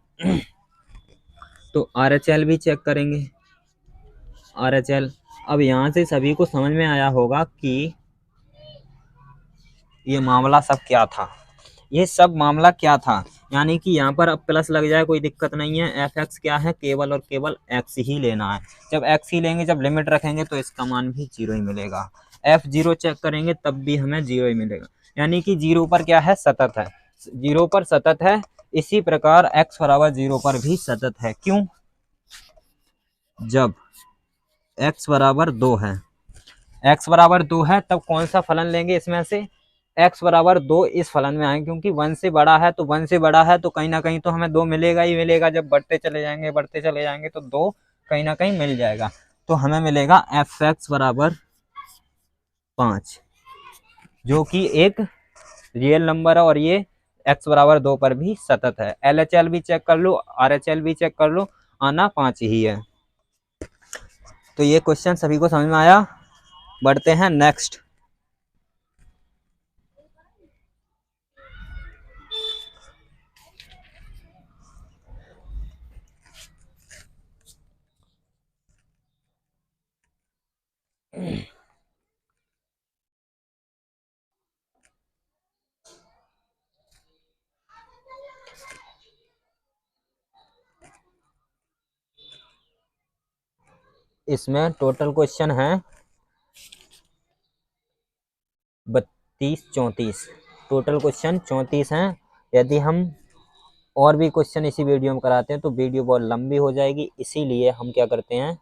S1: तो RHL भी चेक करेंगे, RHL। अब यहाँ से सभी को समझ में आया होगा कि ये मामला सब क्या था, ये सब मामला क्या था, यानी कि यहाँ पर अब प्लस लग जाए कोई दिक्कत नहीं है, fx क्या है, केवल और केवल x ही लेना है। जब x ही लेंगे, जब लिमिट रखेंगे तो इसका मान भी 0 ही मिलेगा, f0 चेक करेंगे तब भी हमें 0 ही मिलेगा, यानी कि 0 पर क्या है, सतत है, 0 पर सतत है। इसी प्रकार x बराबर 0 पर भी सतत है। क्यों, जब x बराबर 2 है, x बराबर 2 है तब कौन सा फलन लेंगे, इसमें से x बराबर 2 इस फलन में आएंगे, क्योंकि 1 से बड़ा है, तो 1 से बड़ा है तो कहीं ना कहीं तो हमें 2 मिलेगा ही मिलेगा, जब बढ़ते चले जाएंगे तो 2 कहीं ना कहीं मिल जाएगा। तो हमें मिलेगा fx बराबर 5, जो कि एक रियल नंबर है, और ये x बराबर 2 पर भी सतत है। LHL भी चेक कर लो, RHL भी चेक कर लो, आना 5 ही है। तो ये क्वेश्चन सभी को समझ में आया। बढ़ते हैं नेक्स्ट। इसमें टोटल क्वेश्चन है 32-34, टोटल क्वेश्चन 34 हैं। यदि हम और भी क्वेश्चन इसी वीडियो में कराते हैं तो वीडियो बहुत लंबी हो जाएगी, इसीलिए हम क्या करते हैं,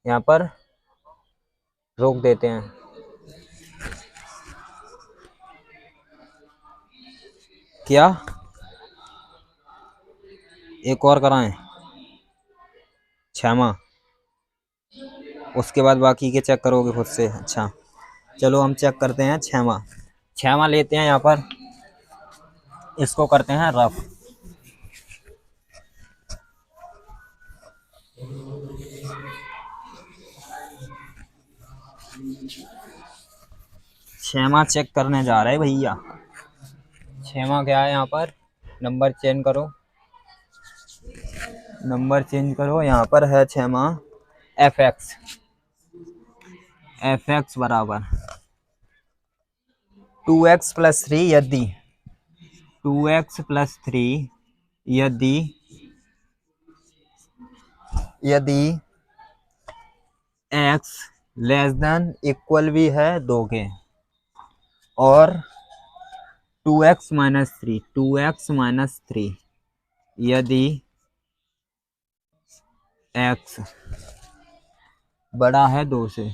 S1: यहाँ पर रोक देते हैं। क्या एक और कराएं 6वां, उसके बाद बाकी के चेक करोगे खुद से? अच्छा चलो हम चेक करते हैं 6वां लेते हैं। यहाँ पर इसको करते हैं रफ। छेमा चेक करने जा रहे भैया। छेमा क्या है, यहाँ पर नंबर चेंज करो, नंबर चेंज करो। यहाँ पर है छेमा एफ एक्स बराबर 2x+3 यदि 2x+3 यदि यदि x लेस देन इक्वल भी है 2 के, और 2x-3 यदि x बड़ा है 2 से।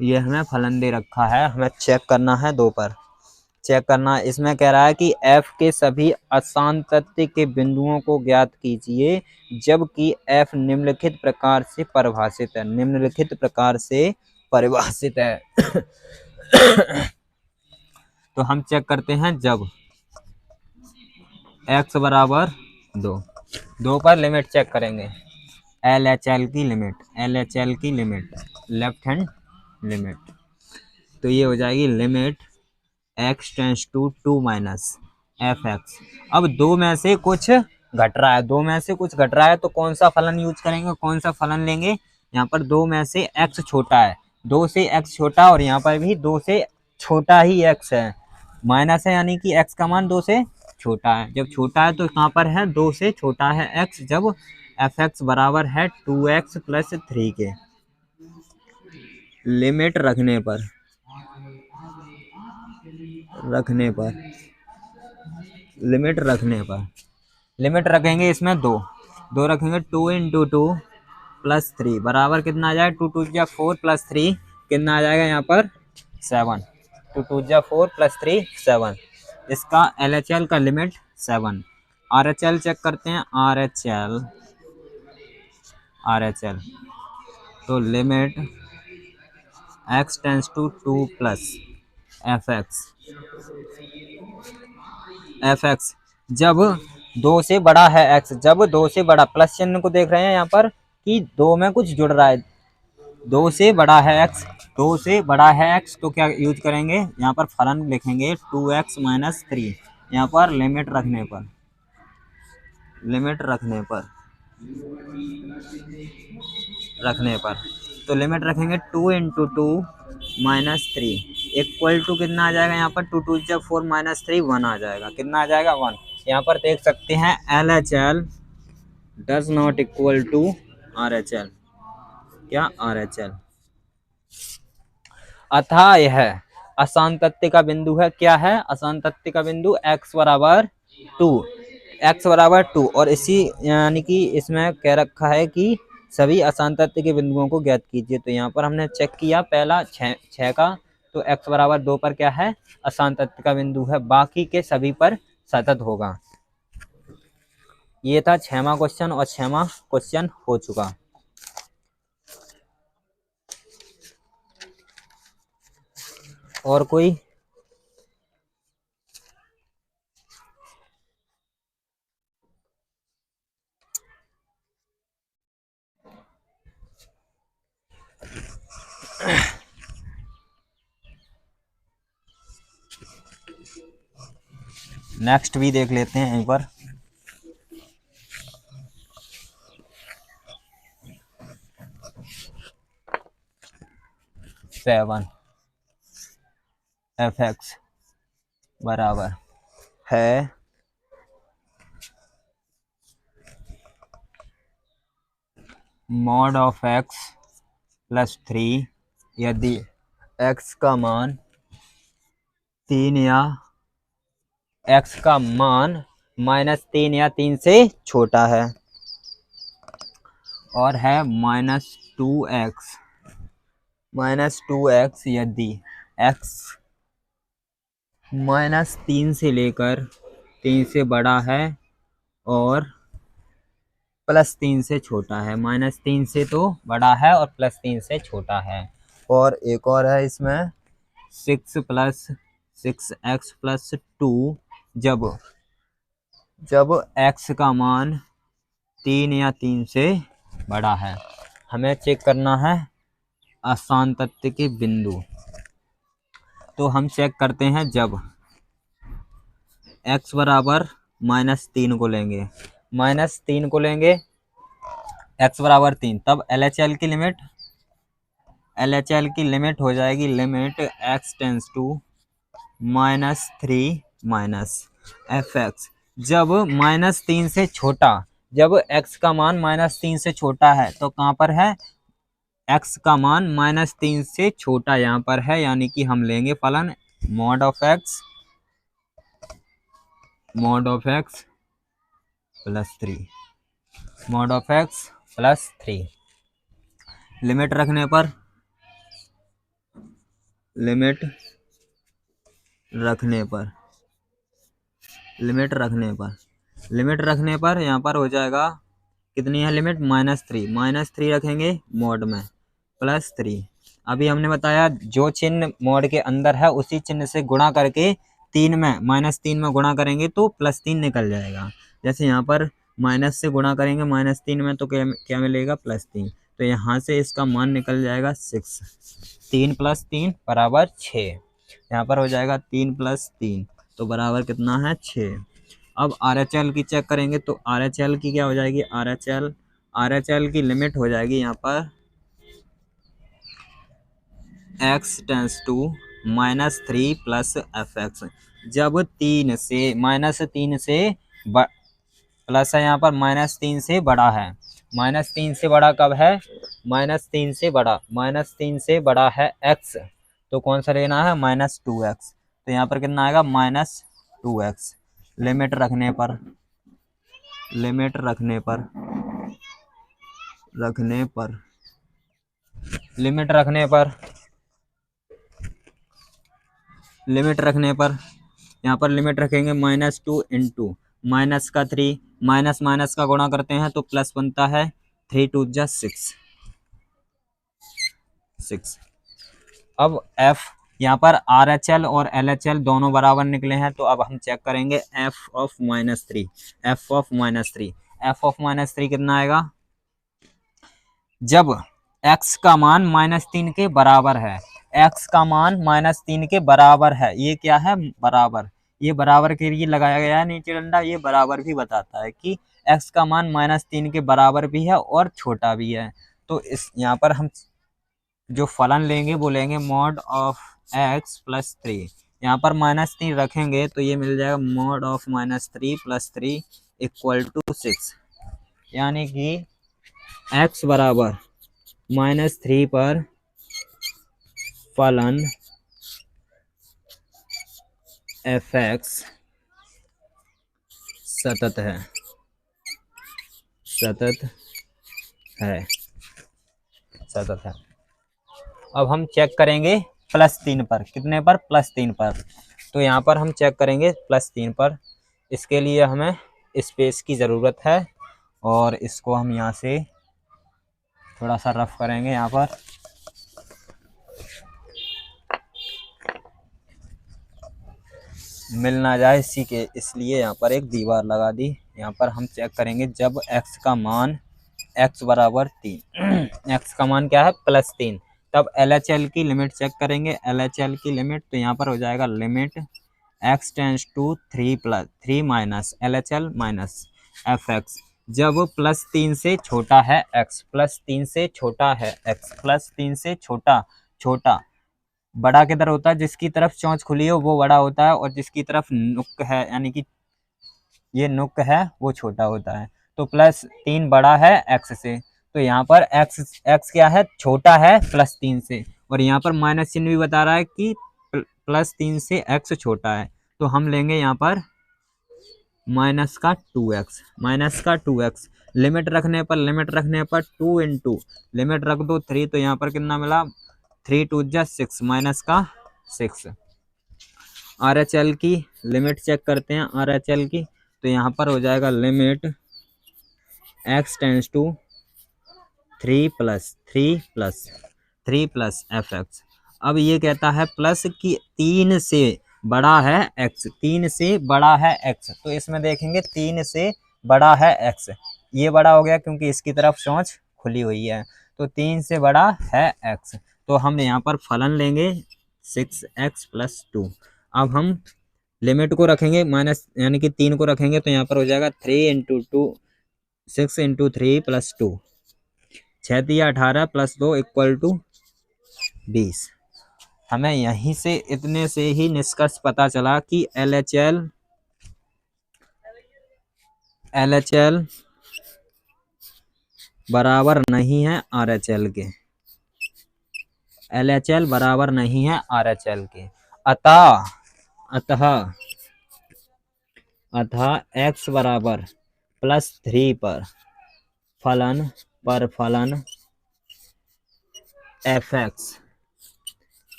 S1: ये हमें फलन दे रखा है, हमें चेक करना है 2 पर। चेक करना, इसमें कह रहा है कि f के सभी असांतत्य के बिंदुओं को ज्ञात कीजिए जबकि f निम्नलिखित प्रकार से परिभाषित है। निम्नलिखित प्रकार से परिभाषित है। तो हम चेक करते हैं जब x बराबर 2 पर लिमिट चेक करेंगे। LHL की लिमिट लेफ्ट हैंड लिमिट, तो ये हो जाएगी limit x tends to 2 minus fx। अब 2 में से कुछ घट रहा है, तो कौन सा फलन यूज करेंगे, कौन सा फलन लेंगे? यहाँ पर 2 में से x छोटा है, 2 से x छोटा, और यहाँ पर भी 2 से छोटा ही x है, माइनस है, यानी कि x का मान 2 से छोटा है। जब छोटा है तो कहाँ पर है, 2 से छोटा है x, जब fx बराबर है 2x+3 के। लिमिट रखने पर लिमिट रखेंगे इसमें 2 रखेंगे। 2 × 2 + 3 बराबर कितना आ जाएगा, 2 × 2 = 4 + 3 कितना आ जाएगा यहाँ पर 7। 2 × 2 = 4 + 3 7। इसका LHL का लिमिट 7। RHL चेक करते हैं। RHL तो limit x tends to 2 plus fx जब 2 से बड़ा है x, जब 2 से बड़ा, प्लस चिन्ह को देख रहे हैं यहाँ पर कि 2 में कुछ जुड़ रहा है, 2 से बड़ा है x, तो क्या यूज करेंगे, यहाँ पर फलन लिखेंगे 2x-3। यहाँ पर लिमिट रखने पर तो लिमिट रखेंगे 2 × 2 - 3 इक्वल टू कितना आ जाएगा, यहाँ पर 2 × 2 = 4 - 3 1 आ जाएगा। कितना आ जाएगा 1। यहाँ पर देख सकते हैं LHL does not equal to RHL। क्या RHL, अतः यह असांतत्य का बिंदु है। क्या है असांतत्य का बिंदु, x बराबर 2 और इसी यानी कि इसमें कह रखा है कि सभी असांतत्य के बिंदुओं को ज्ञात कीजिए। तो यहाँ पर हमने चेक किया पहला 6 का, तो x बराबर 2 पर क्या है, असांतत्य का बिंदु है, बाकी के सभी पर सतत होगा। ये था 6वां क्वेश्चन, और 6वां क्वेश्चन हो चुका। और कोई? नेक्स्ट भी देख लेते हैं यहीं पर। fx बराबर है मॉड ऑफ एक्स प्लस 3 यदि एक्स का मान 3 या एक्स का मान -3 या 3 से छोटा है और है -2x यदि x -3 से लेकर 3 से बड़ा है और +3 से छोटा है। -3 से तो बड़ा है और +3 से छोटा है। और एक और है इसमें 6 + 6x + 2 जब x का मान 3 या 3 से बड़ा है। हमें चेक करना है असांतत्य के बिंदु। तो हम चेक करते हैं जब x बराबर -3 को लेंगे, x बराबर 3, तब LHL की लिमिट हो जाएगी limit x tends to -3 fx। जब -3 से छोटा, जब x का मान -3 से छोटा है तो कहाँ पर है, x का मान -3 से छोटा यहाँ पर है, यानी कि हम लेंगे फलन mod of x plus 3। Limit रखने पर यहाँ पर हो जाएगा कितनी है लिमिट, -3 रखेंगे मॉड में +3। अभी हमने बताया जो चिन्ह मॉड के अंदर है उसी चिन्ह से गुणा करके 3 में -3 में गुणा करेंगे तो +3 निकल जाएगा। जैसे यहाँ पर माइनस से गुणा करेंगे -3 में तो क्या मिलेगा, +3। तो यहाँ से इसका मान निकल जाएगा 6। 3 + 3 बराबर 6। यहाँ पर हो जाएगा 3 + 3 तो बराबर कितना है, 6। अब RHL की चेक करेंगे तो RHL की क्या हो जाएगी, RHL की लिमिट हो जाएगी यहाँ पर x टेंस टू -3 + fx। जब 3 से -3 से प्लस है यहाँ पर -3 से बड़ा है, -3 से बड़ा कब है, -3 से बड़ा है x, तो कौन सा लेना है, -2x। तो यहाँ पर कितना आएगा, -2x। लिमिट रखने पर यहाँ पर लिमिट रखेंगे -2 इंटू माइनस का 3, माइनस का गुणा करते हैं तो प्लस बनता है, 3 × 2 = 6। अब f यहाँ पर RHL और LHL दोनों बराबर निकले हैं, तो अब हम चेक करेंगे f of -3 कितना आएगा, जब x का मान -3 के बराबर है, x का मान -3 के बराबर है, ये क्या है, बराबर, ये बराबर के लिए लगाया गया है नीचे डंडा, ये बराबर भी बताता है कि x का मान -3 के बराबर भी है और छोटा भी है। तो इस यहाँ पर हम जो फलन लेंगे वो लेंगे मॉड ऑफ x + 3। यहाँ पर -3 रखेंगे तो ये मिल जाएगा मॉड ऑफ -3 + 3 = 6, यानी कि x बराबर -3 पर फलन fx सतत है। अब हम चेक करेंगे +3 पर, कितने पर, +3 पर। तो यहाँ पर हम चेक करेंगे +3 पर। इसके लिए हमें स्पेस की ज़रूरत है और इसको हम यहाँ से थोड़ा सा रफ करेंगे, यहाँ पर मिल ना जाए इसी के, इसलिए यहाँ पर एक दीवार लगा दी। यहाँ पर हम चेक करेंगे जब x का मान x बराबर 3 x का मान क्या है, +3, तब LHL की लिमिट चेक करेंगे, LHL की लिमिट, तो यहाँ पर हो जाएगा limit x tends to 3 LHL -fx। जब +3 से छोटा है x, +3 से छोटा है x, +3 से छोटा बड़ा किधर होता है, जिसकी तरफ चोंच खुली हो वो बड़ा होता है और जिसकी तरफ नुक है, यानी कि ये नुक है, वो छोटा होता है। तो +3 बड़ा है x से, तो यहाँ पर x क्या है, छोटा है +3 से, और यहाँ पर माइनस चिन्ह भी बता रहा है कि +3 से x छोटा है। तो हम लेंगे यहाँ पर माइनस का 2x, लिमिट रखने पर 2 इंटू लिमिट रख दो 3, तो यहाँ पर कितना मिला, 3 2 जा 6, माइनस का 6। RHL की लिमिट चेक करते हैं, RHL की, तो यहाँ पर हो जाएगा limit x tends to 3 plus fx। अब ये कहता है प्लस कि 3 से बड़ा है x, 3 से बड़ा है x, तो इसमें देखेंगे 3 से बड़ा है x, ये बड़ा हो गया क्योंकि इसकी तरफ चोंच खुली हुई है, तो 3 से बड़ा है x, तो हम यहाँ पर फलन लेंगे 6x + 2। अब हम लिमिट को रखेंगे माइनस, यानी कि 3 को रखेंगे, तो यहाँ पर हो जाएगा 3 × 2 6 × 3 + 2, 6 × 18 + 2 = 20। हमें यहीं से इतने से ही निष्कर्ष पता चला कि LHL बराबर नहीं है RHL के, LHL बराबर नहीं है RHL के। अतः x बराबर +3 पर फलन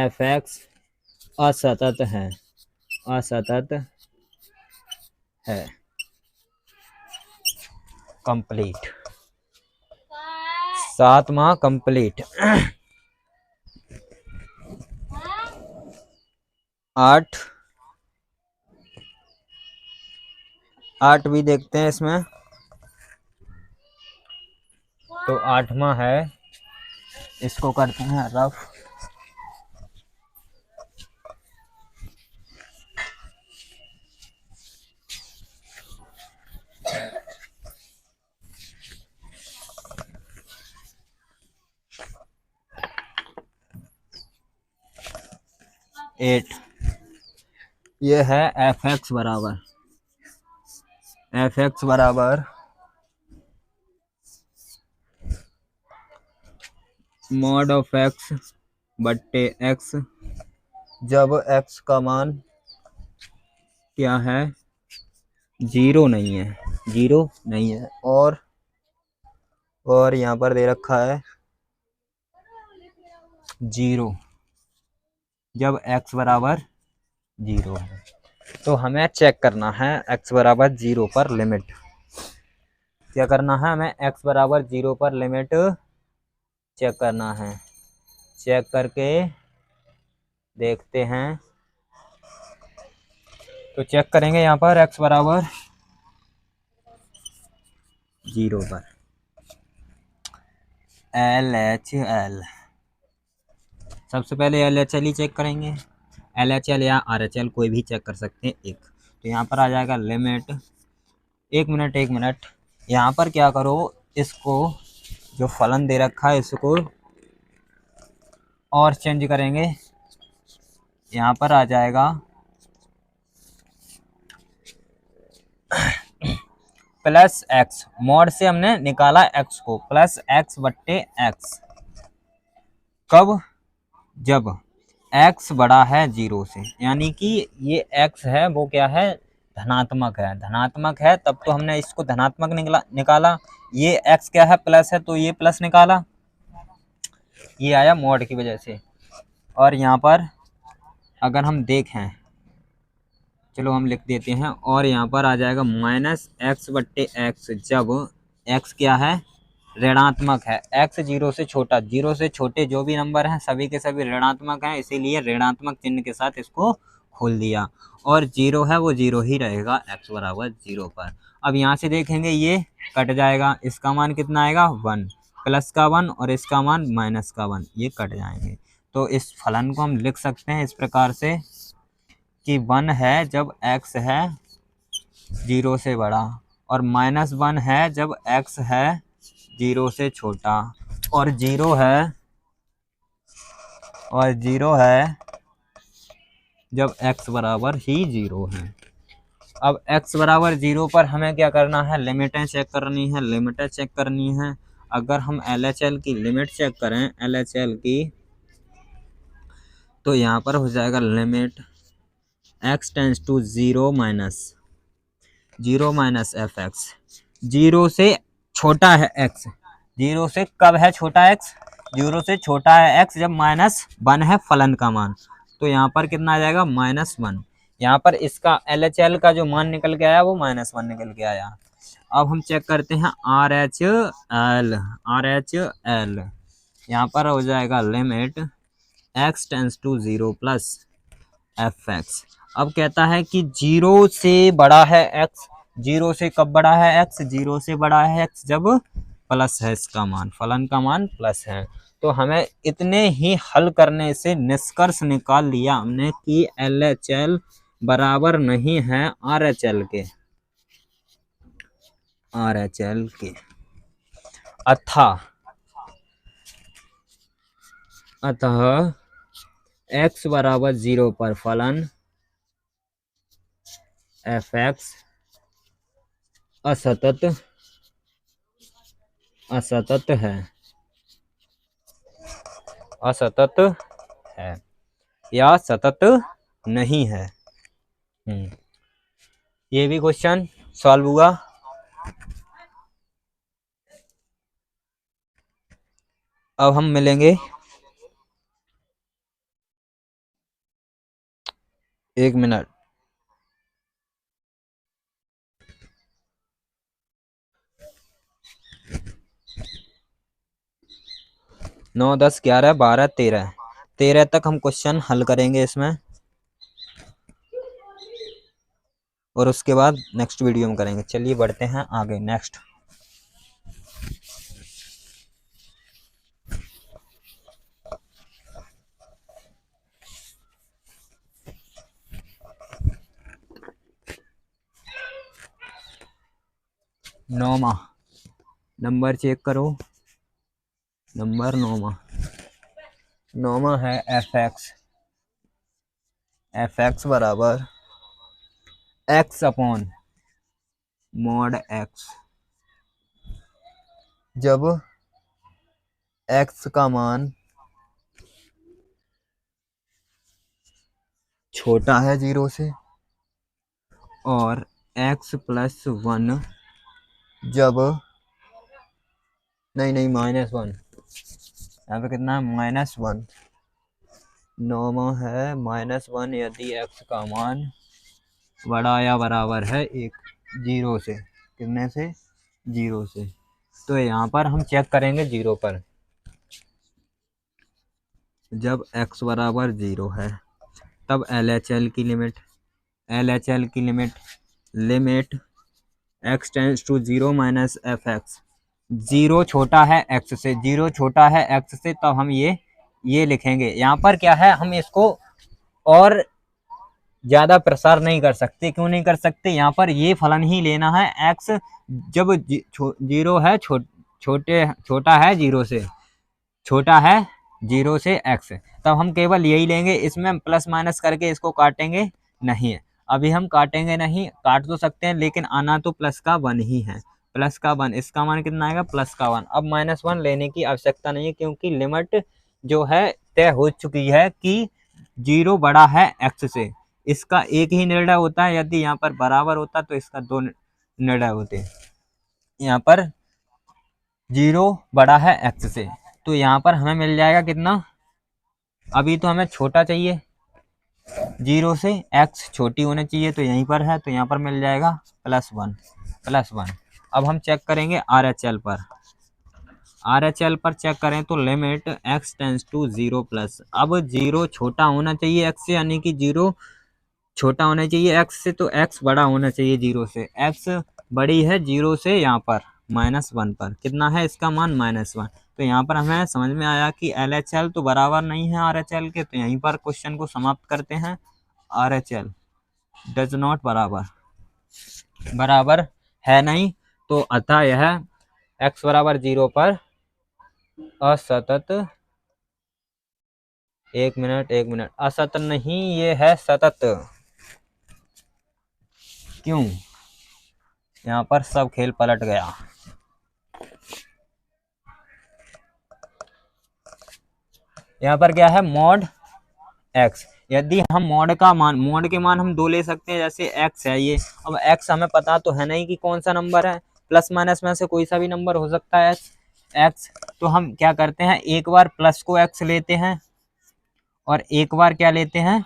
S1: fx असतत है। Complete, 7वां complete. 8 भी देखते हैं इसमें, तो 8वां है, इसको करते हैं रफ। ये है fx बराबर mod ऑफ x बट्टे x, जब x का मान क्या है, 0 नहीं है, और यहाँ पर दे रखा है 0, जब x बराबर 0 है। तो हमें चेक करना है x बराबर 0 पर लिमिट, क्या करना है हमें, x बराबर 0 पर लिमिट चेक करना है। चेक करके देखते हैं, तो चेक करेंगे यहाँ पर x बराबर 0 पर LHL, सबसे पहले LHL ही चेक करेंगे, LHL या RHL कोई भी चेक कर सकते हैं एक। तो यहाँ पर आ जाएगा लिमिट, एक मिनट, यहाँ पर क्या करो, इसको जो फलन दे रखा है इसको और चेंज करेंगे, यहाँ पर आ जाएगा +x, मॉड से हमने निकाला x को, +x बट्टे x, कब, जब x बड़ा है 0 से, यानी कि ये x है वो क्या है, धनात्मक है, तब तो हमने इसको धनात्मक निकाला, ये x क्या है, प्लस है, तो ये प्लस निकाला, ये आया मॉड की वजह से। और यहाँ पर अगर हम देखें, चलो हम लिख देते हैं, और यहाँ पर आ जाएगा -x बट्टे x, जब x क्या है, ऋणात्मक है, x 0 से छोटा, 0 से छोटे जो भी नंबर हैं सभी के सभी ऋणात्मक हैं, इसीलिए ऋणात्मक चिन्ह के साथ इसको खोल दिया, और 0 है वो 0 ही रहेगा x बराबर 0 पर। अब यहाँ से देखेंगे ये कट जाएगा, इसका मान कितना आएगा 1, प्लस का 1 और इसका मान माइनस का 1, ये कट जाएंगे। तो इस फलन को हम लिख सकते हैं इस प्रकार से कि 1 है जब x है 0 से बड़ा, और -1 है जब x है 0 से छोटा, और 0 है जब x बराबर ही 0 है। अब x बराबर 0 पर हमें क्या करना है, लिमिटें चेक करनी है, अगर हम LHL की लिमिट चेक करें LHL की, तो यहाँ पर हो जाएगा limit x tends to 0 minus f x. 0 से छोटा है x, 0 से कब है छोटा x, 0 से छोटा है x जब -1 है फलन का मान। तो यहाँ पर कितना आ जाएगा -1। यहाँ पर इसका LHL का जो मान निकल के आया वो -1 निकल के आया। अब हम चेक करते हैं RHL। यहाँ पर हो जाएगा limit x tends to 0 plus f x. अब कहता है कि 0 से बड़ा है x, 0 से कब बड़ा है x, 0 से बड़ा है x जब प्लस है इसका मान, फलन का मान प्लस है। तो हमें इतने ही हल करने से निष्कर्ष निकाल लिया हमने कि LHL बराबर नहीं है RHL के। अतः x बराबर 0 पर फलन एफ एक्स असतत है या सतत नहीं है। ये भी क्वेश्चन सॉल्व हुआ। अब हम मिलेंगे 1 मिनट। 9, 10, 11, 12, 13 तक हम क्वेश्चन हल करेंगे इसमें, और उसके बाद नेक्स्ट वीडियो में करेंगे। चलिए बढ़ते हैं आगे नेक्स्ट। नौमा नंबर चेक करो, नंबर नौमा है एफ एक्स बराबर x अपॉन मॉड x। जब x का मान छोटा है 0 से और x प्लस 1 जब नहीं -1, यहाँ पे कितना है -1, नॉर्मा है -1 यदि x का मान बड़ा या बराबर है 0 से। कितने से? 0 से। तो यहाँ पर हम चेक करेंगे 0 पर। जब x बराबर 0 है तब LHL की limit x tends to 0 minus f x. 0 छोटा है x से, 0 छोटा है x से, तब हम ये लिखेंगे। यहाँ पर क्या है, हम इसको और ज्यादा प्रसार नहीं कर सकते। क्यों नहीं कर सकते? यहाँ पर ये फलन ही लेना है। x जब 0 है छोटा है 0 से, छोटा है 0 से x, तब हम केवल यही लेंगे। इसमें प्लस माइनस करके इसको काटेंगे नहीं। अभी हम काटेंगे नहीं, काट तो सकते हैं लेकिन आना तो प्लस का 1 ही है। प्लस का 1, इसका मान कितना आएगा? प्लस का 1। अब -1 लेने की आवश्यकता नहीं है क्योंकि लिमिट जो है तय हो चुकी है कि 0 बड़ा है x से। इसका एक ही निर्णय होता है, यदि यहाँ पर बराबर होता तो इसका 2 निर्णय होते। यहाँ पर 0 बड़ा है x से, तो यहाँ पर हमें मिल जाएगा कितना? अभी तो हमें छोटा चाहिए 0 से, x छोटी होनी चाहिए, तो यहीं पर है, तो यहाँ पर मिल जाएगा +1। अब हम चेक करेंगे RHL पर। RHL पर चेक करें तो limit x tends to 0 plus. अब 0 छोटा होना चाहिए x से, यानी कि 0 छोटा होना चाहिए x से, तो x बड़ा होना चाहिए 0 से। x बड़ी है 0 से, यहाँ पर -1 पर। कितना है इसका मान? -1। तो यहाँ पर हमें समझ में आया कि LHL तो बराबर नहीं है RHL के। तो यहीं पर क्वेश्चन को समाप्त करते हैं। RHL डज नॉट बराबर है नहीं, तो अतः यह x बराबर 0 पर असतत, 1 मिनट, असतत नहीं, ये है सतत। क्यों? यहाँ पर सब खेल पलट गया। यहाँ पर क्या है, मॉड एक्स। यदि हम मॉड के मान हम दो ले सकते हैं, जैसे एक्स है ये। अब एक्स हमें पता तो है नहीं कि कौन सा नंबर है, प्लस माइनस में से कोई सा भी नंबर हो सकता है एक्स। तो हम क्या करते हैं, एक बार प्लस को एक्स लेते हैं और एक बार क्या लेते हैं,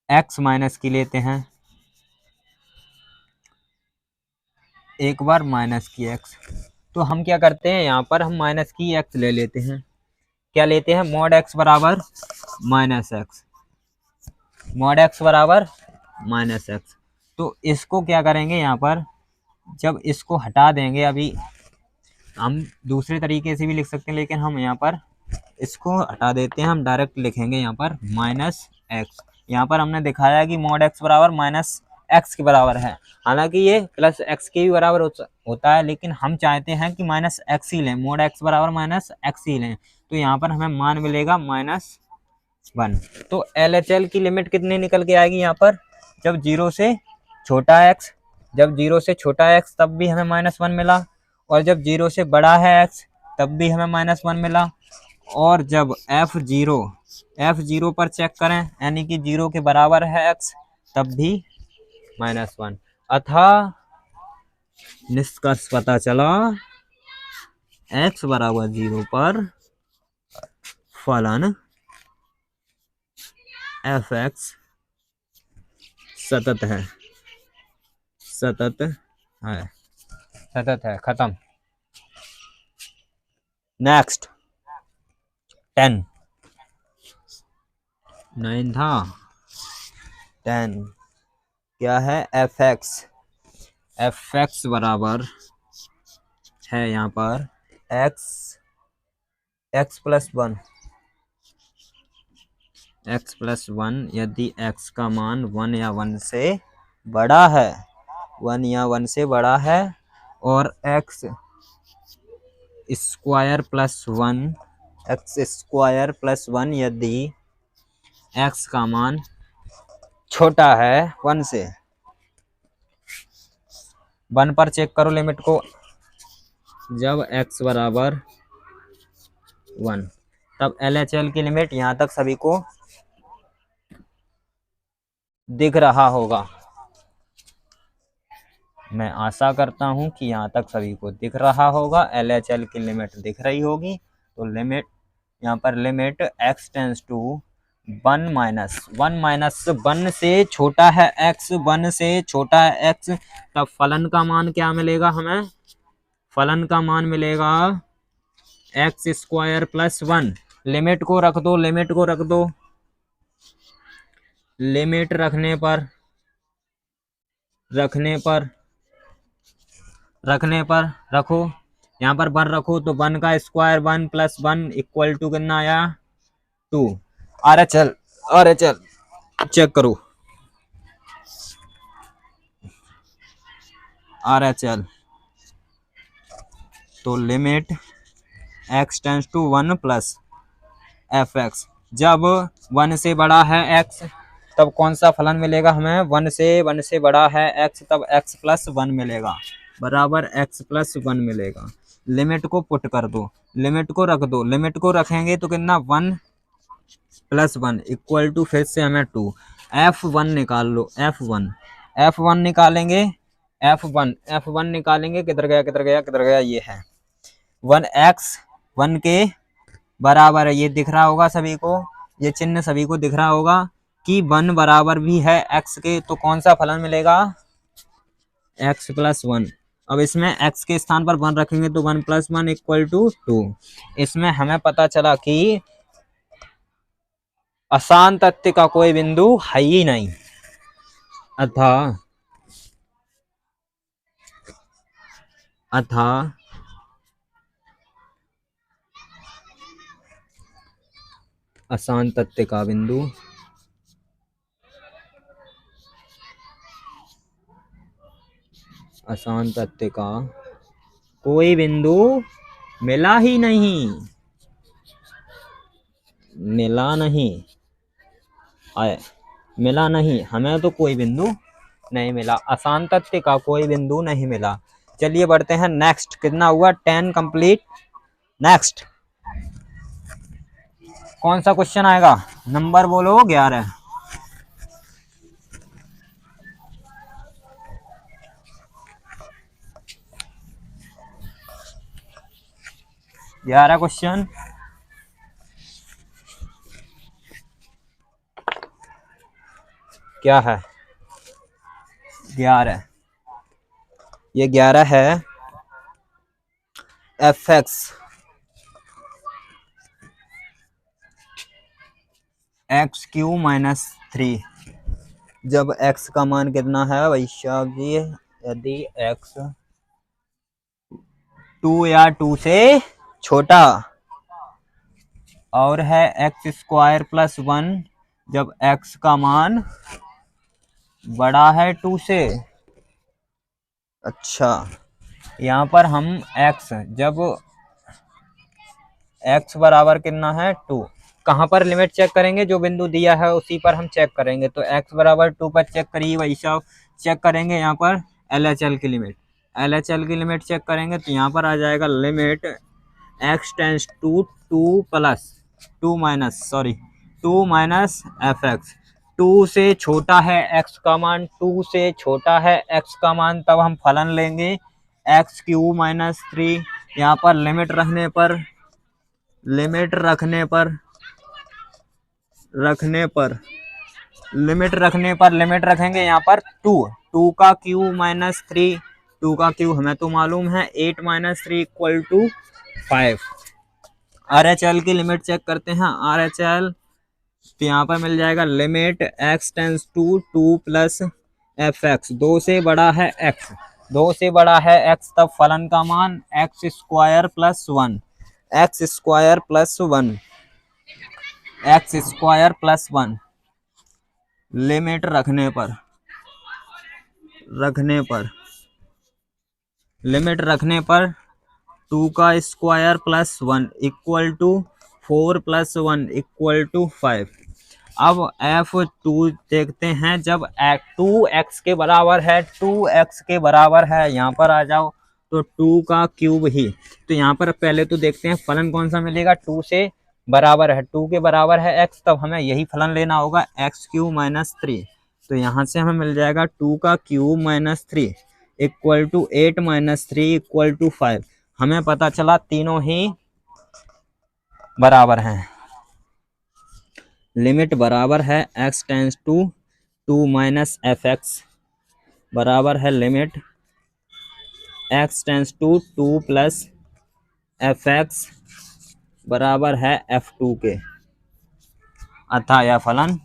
S1: एक्स माइनस की लेते हैं, एक बार माइनस की एक्स। तो हम क्या करते हैं, यहाँ पर हम माइनस की एक्स ले लेते हैं। क्या लेते हैं, मॉड एक्स बराबर माइनस एक्स, मॉड एक्स बराबर माइनस एक्स। तो इसको क्या करेंगे, यहाँ पर जब इसको हटा देंगे, अभी हम दूसरे तरीके से भी लिख सकते हैं, लेकिन हम यहाँ पर इसको हटा देते हैं, हम डायरेक्ट लिखेंगे यहाँ पर माइनस एक्स। यहाँ पर हमने दिखाया कि मॉड एक्स बराबर माइनस एक्स के बराबर है, हालांकि ये प्लस एक्स के भी बराबर होता है, लेकिन हम चाहते हैं कि माइनस एक्स ही लें, मॉड एक्स बराबर माइनस एक्स ही लें। तो यहाँ पर हमें मान मिलेगा -1। तो LHL की लिमिट कितनी निकल के आएगी यहाँ पर, जब जीरो से छोटा एक्स, जब जीरो से छोटा एक्स तब भी हमें -1 मिला, और जब जीरो से बड़ा है एक्स तब भी हमें -1 मिला, और जब f0 पर चेक करें, यानी कि 0 के बराबर है x, तब भी -1। अतः निष्कर्ष पता चला, x बराबर 0 पर फलन fx सतत है, सतत है, सतत है। खत्म। नेक्स्ट 10 9 था, 10 क्या है, fx बराबर है यहाँ पर x प्लस 1, यदि x का मान 1 या 1 से बड़ा है, 1 या 1 से बड़ा है, और x स्क्वायर प्लस 1 यदि x का मान छोटा है 1 से। 1 पर चेक करो लिमिट को, जब x बराबर 1, तब LHL की लिमिट यहाँ तक सभी को दिख रहा होगा। मैं आशा करता हूँ कि यहाँ तक सभी को दिख रहा होगा, LHL की लिमिट दिख रही होगी। तो लिमिट यहाँ पर limit x tends to 1 minus 1 से छोटा है x, 1 से छोटा है x, तब फलन का मान क्या मिलेगा हमें, फलन का मान मिलेगा x स्क्वायर प्लस 1। लिमिट को रख दो, लिमिट को रख दो, लिमिट रखने पर रखो, यहाँ पर 1 रखो तो 1 का स्क्वायर 1 प्लस 1 इक्वल टू कितना आया, 2। RHL चेक करो, RHL। तो limit x tends to 1 plus fx, जब 1 से बड़ा है x तब कौन सा फलन मिलेगा हमें, 1 से बड़ा है x तब x प्लस 1 मिलेगा, बराबर x प्लस 1 मिलेगा। लिमिट को पुट कर दो, लिमिट को रख दो, लिमिट को रखेंगे तो कितना 1 प्लस 1 इक्वल टू, फिर से हमें 2। f1 निकाल लो, f1 निकालेंगे, f1 निकालेंगे, किधर गया, ये है 1x 1 के बराबर है, ये दिख रहा होगा सभी को, ये चिन्ह सभी को दिख रहा होगा कि 1 बराबर भी है x के। तो कौन सा फलन मिलेगा, x प्लस 1। अब इसमें x के स्थान पर 1 रखेंगे तो 1 प्लस 1 इक्वल टू 2। इसमें हमें पता चला कि अशांत तथ्य का कोई बिंदु है ही नहीं, अतः अशांत तथ्य का बिंदु अशांत तथ्य का कोई बिंदु मिला ही नहीं, मिला नहीं, हमें तो कोई बिंदु नहीं मिला, अशांत तथ्य का कोई बिंदु नहीं मिला। चलिए बढ़ते हैं नेक्स्ट। कितना हुआ, 10 कंप्लीट। नेक्स्ट कौन सा क्वेश्चन आएगा? नंबर बोलो। 11। क्वेश्चन क्या है? 11। ये 11 है x³ -3 जब x का मान कितना है वैशाख जी? यदि x 2 या 2 से छोटा और है x² + 1 जब x का मान बड़ा है 2 से। अच्छा, यहाँ पर हम x जब x बराबर कितना है 2, कहाँ पर लिमिट चेक करेंगे? जो बिंदु दिया है उसी पर हम चेक करेंगे। तो x बराबर 2 पर चेक करिए वैसा चेक करेंगे। यहाँ पर LHL की लिमिट, LHL की लिमिट चेक करेंगे तो यहाँ पर आ जाएगा limit x tends to 2 minus fx। 2 से छोटा है x का मान, 2 से छोटा है x का मान, तब हम फलन लेंगे x³ -3। यहाँ पर लिमिट रखने पर लिमिट रखने पर लिमिट रखेंगे यहाँ पर 2 का क्यूब -3, 2 का क्यूब हमें तो मालूम है 8 - 3 = 5। RHL की लिमिट चेक करते हैं। RHL तो यहाँ पर मिल जाएगा limit x tends to 2 + fx। 2 से बड़ा है x, 2 से बड़ा है x, तब फलन का मान x² + 1 लिमिट रखने पर लिमिट रखने पर 2 का स्क्वायर + 1 = 4 + 1 = 5। अब F2 देखते हैं। जब 2x के बराबर है, 2x के बराबर है, यहाँ पर आ जाओ तो 2 का क्यूब ही। तो यहाँ पर पहले तो देखते हैं फलन कौन सा मिलेगा। 2 से बराबर है, 2 के बराबर है x, तब हमें यही फलन लेना होगा x³ -3। तो यहाँ से हमें मिल जाएगा 2 का क्यूब -3 = 8 - 3 = 5। हमें पता चला तीनों ही बराबर हैं। लिमिट बराबर है x टेंस टू 2 - fx बराबर है limit x tends to 2 + fx बराबर है F2 के। अतः यह फलन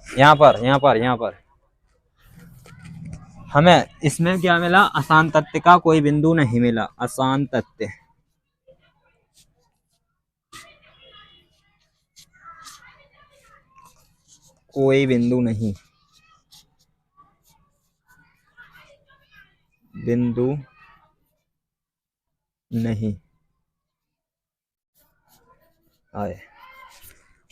S1: यहाँ पर हमें इसमें क्या मिला? आसान तथ्य का कोई बिंदु नहीं मिला। आसान तथ्य कोई बिंदु नहीं आए,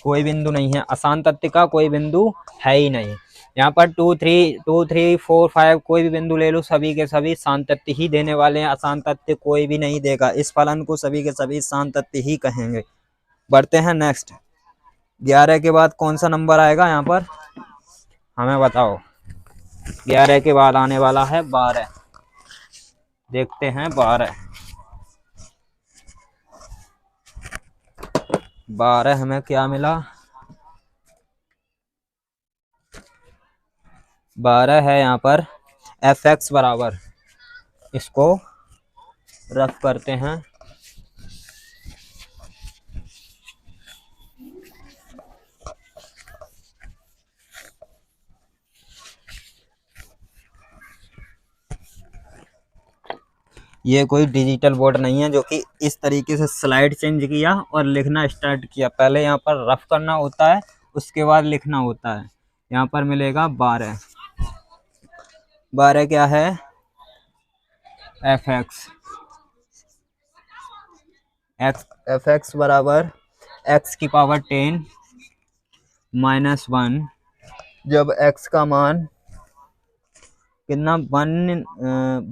S1: कोई बिंदु नहीं है। आसान तथ्य का कोई बिंदु है ही नहीं। यहाँ पर 2 3 4 5 कोई भी बिंदु ले लो, सभी के सभी शांत तथ्य ही देने वाले हैं। आसान तथ्य कोई भी नहीं देगा। इस फलन को सभी के सभी शांत तथ्य ही कहेंगे। बढ़ते हैं नेक्स्ट। 11 के बाद कौन सा नंबर आएगा यहाँ पर हमें बताओ? 11 के बाद आने वाला है 12। देखते हैं 12 हमें क्या मिला? 12 है यहाँ पर fx बराबर, इसको रफ करते हैं। ये कोई डिजिटल बोर्ड नहीं है जो कि इस तरीके से स्लाइड चेंज किया और लिखना स्टार्ट किया। पहले यहाँ पर रफ करना होता है, उसके बाद लिखना होता है। यहाँ पर मिलेगा 12। 12 क्या है? fx बराबर x⁻10 -1 जब x का मान कितना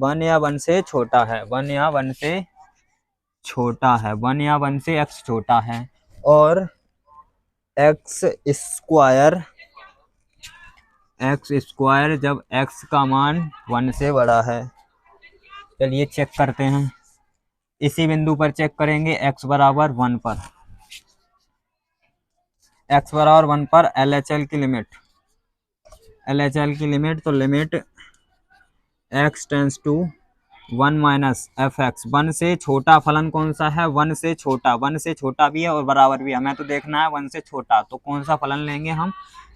S1: 1 या 1 से छोटा है, 1 या 1 से x छोटा है और एक्स स्क्वायर जब एक्स का मान 1 से बड़ा है। चलिए चेक करते हैं, इसी बिंदु पर चेक करेंगे x बराबर 1 पर, x बराबर 1 पर LHL की लिमिट, तो limit x tends to 1 minus f x. 1 से छोटा फलन कौन सा है? 1 से छोटा, 1 से छोटा भी है और बराबर भी है, हमें तो देखना है 1 से छोटा, तो कौन सा फलन लेंगे हम?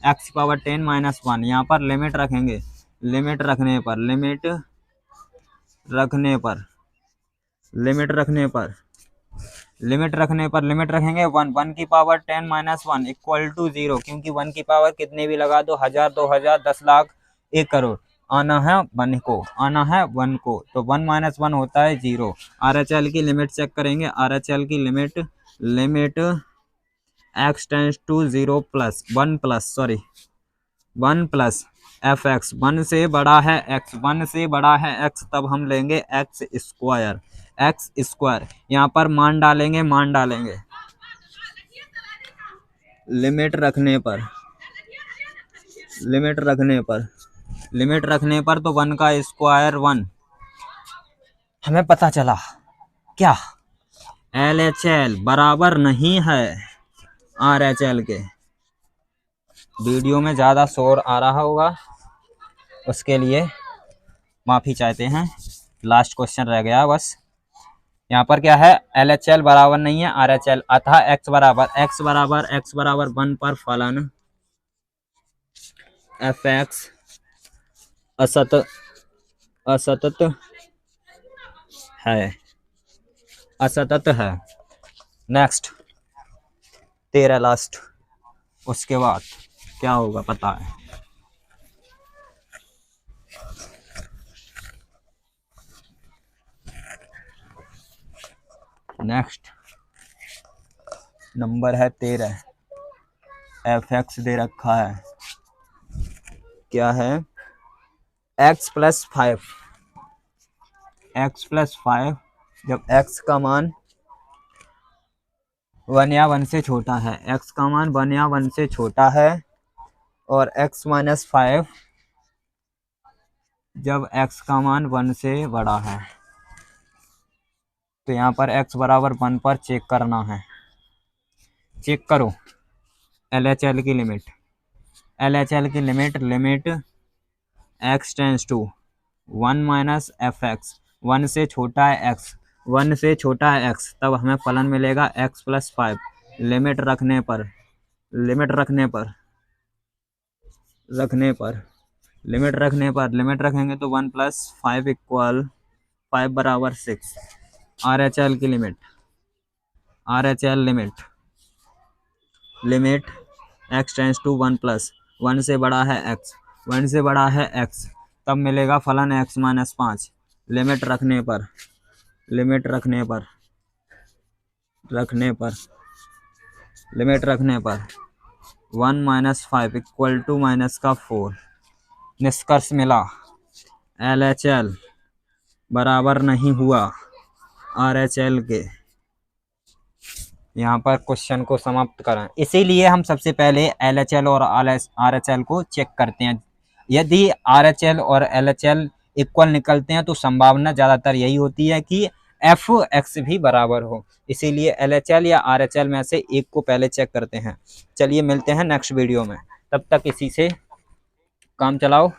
S1: x power 10 minus 1। यहाँ पर लिमिट रखेंगे, लिमिट रखने पर लिमिट रखेंगे 1 की पावर 10 माइनस 1 इक्वल टू 0, क्योंकि 1 की पावर कितने भी लगा दो, 1000, 2000, 10 लाख, 1 करोड़, आना है 1 को, तो 1 माइनस 1 होता है 0। RHL की लिमिट चेक करेंगे, RHL की limit x tends to 0 plus 1 plus f x. 1 से बड़ा है x, तब हम लेंगे एक्स स्क्वायर। यहाँ पर मान डालेंगे, लिमिट रखने पर तो 1 का स्क्वायर 1। हमें पता चला क्या? LHL बराबर नहीं है RHL के। वीडियो में ज़्यादा शोर आ रहा होगा, उसके लिए माफ़ी चाहते हैं। लास्ट क्वेश्चन रह गया बस। यहाँ पर क्या है? LHL बराबर नहीं है RHL, अतः x बराबर 1 पर फलन एफ एक्स असतत है। नेक्स्ट 13 लास्ट, उसके बाद क्या होगा पता है। नेक्स्ट नंबर है 13, एफ एक्स दे रखा है, क्या है? x प्लस 5, जब x का मान 1 या 1 से छोटा है, x का मान 1 या 1 से छोटा है, और x माइनस 5 जब x का मान 1 से बड़ा है, तो यहाँ पर x बराबर 1 पर चेक करना है। चेक करो LHL की limit x tends to 1 minus f x. 1 से छोटा है x, तब हमें फलन मिलेगा x प्लस 5। लिमिट रखने पर लिमिट रखेंगे तो 1 प्लस 5 इक्वल 5 बराबर 6। RHL की limit x tends to 1 plus 1 से बड़ा है x, तब मिलेगा फलन x माइनस 5। लिमिट रखने पर 1 माइनस 5 इक्वल टू माइनस का 4। निष्कर्ष मिला LHL बराबर नहीं हुआ RHL के। यहाँ पर क्वेश्चन को समाप्त करें। इसीलिए हम सबसे पहले LHL और RHL को चेक करते हैं। यदि RHL और LHL इक्वल निकलते हैं तो संभावना ज़्यादातर यही होती है कि एफ एक्स भी बराबर हो। इसीलिए LHL या RHL में से एक को पहले चेक करते हैं। चलिए मिलते हैं नेक्स्ट वीडियो में, तब तक इसी से काम चलाओ।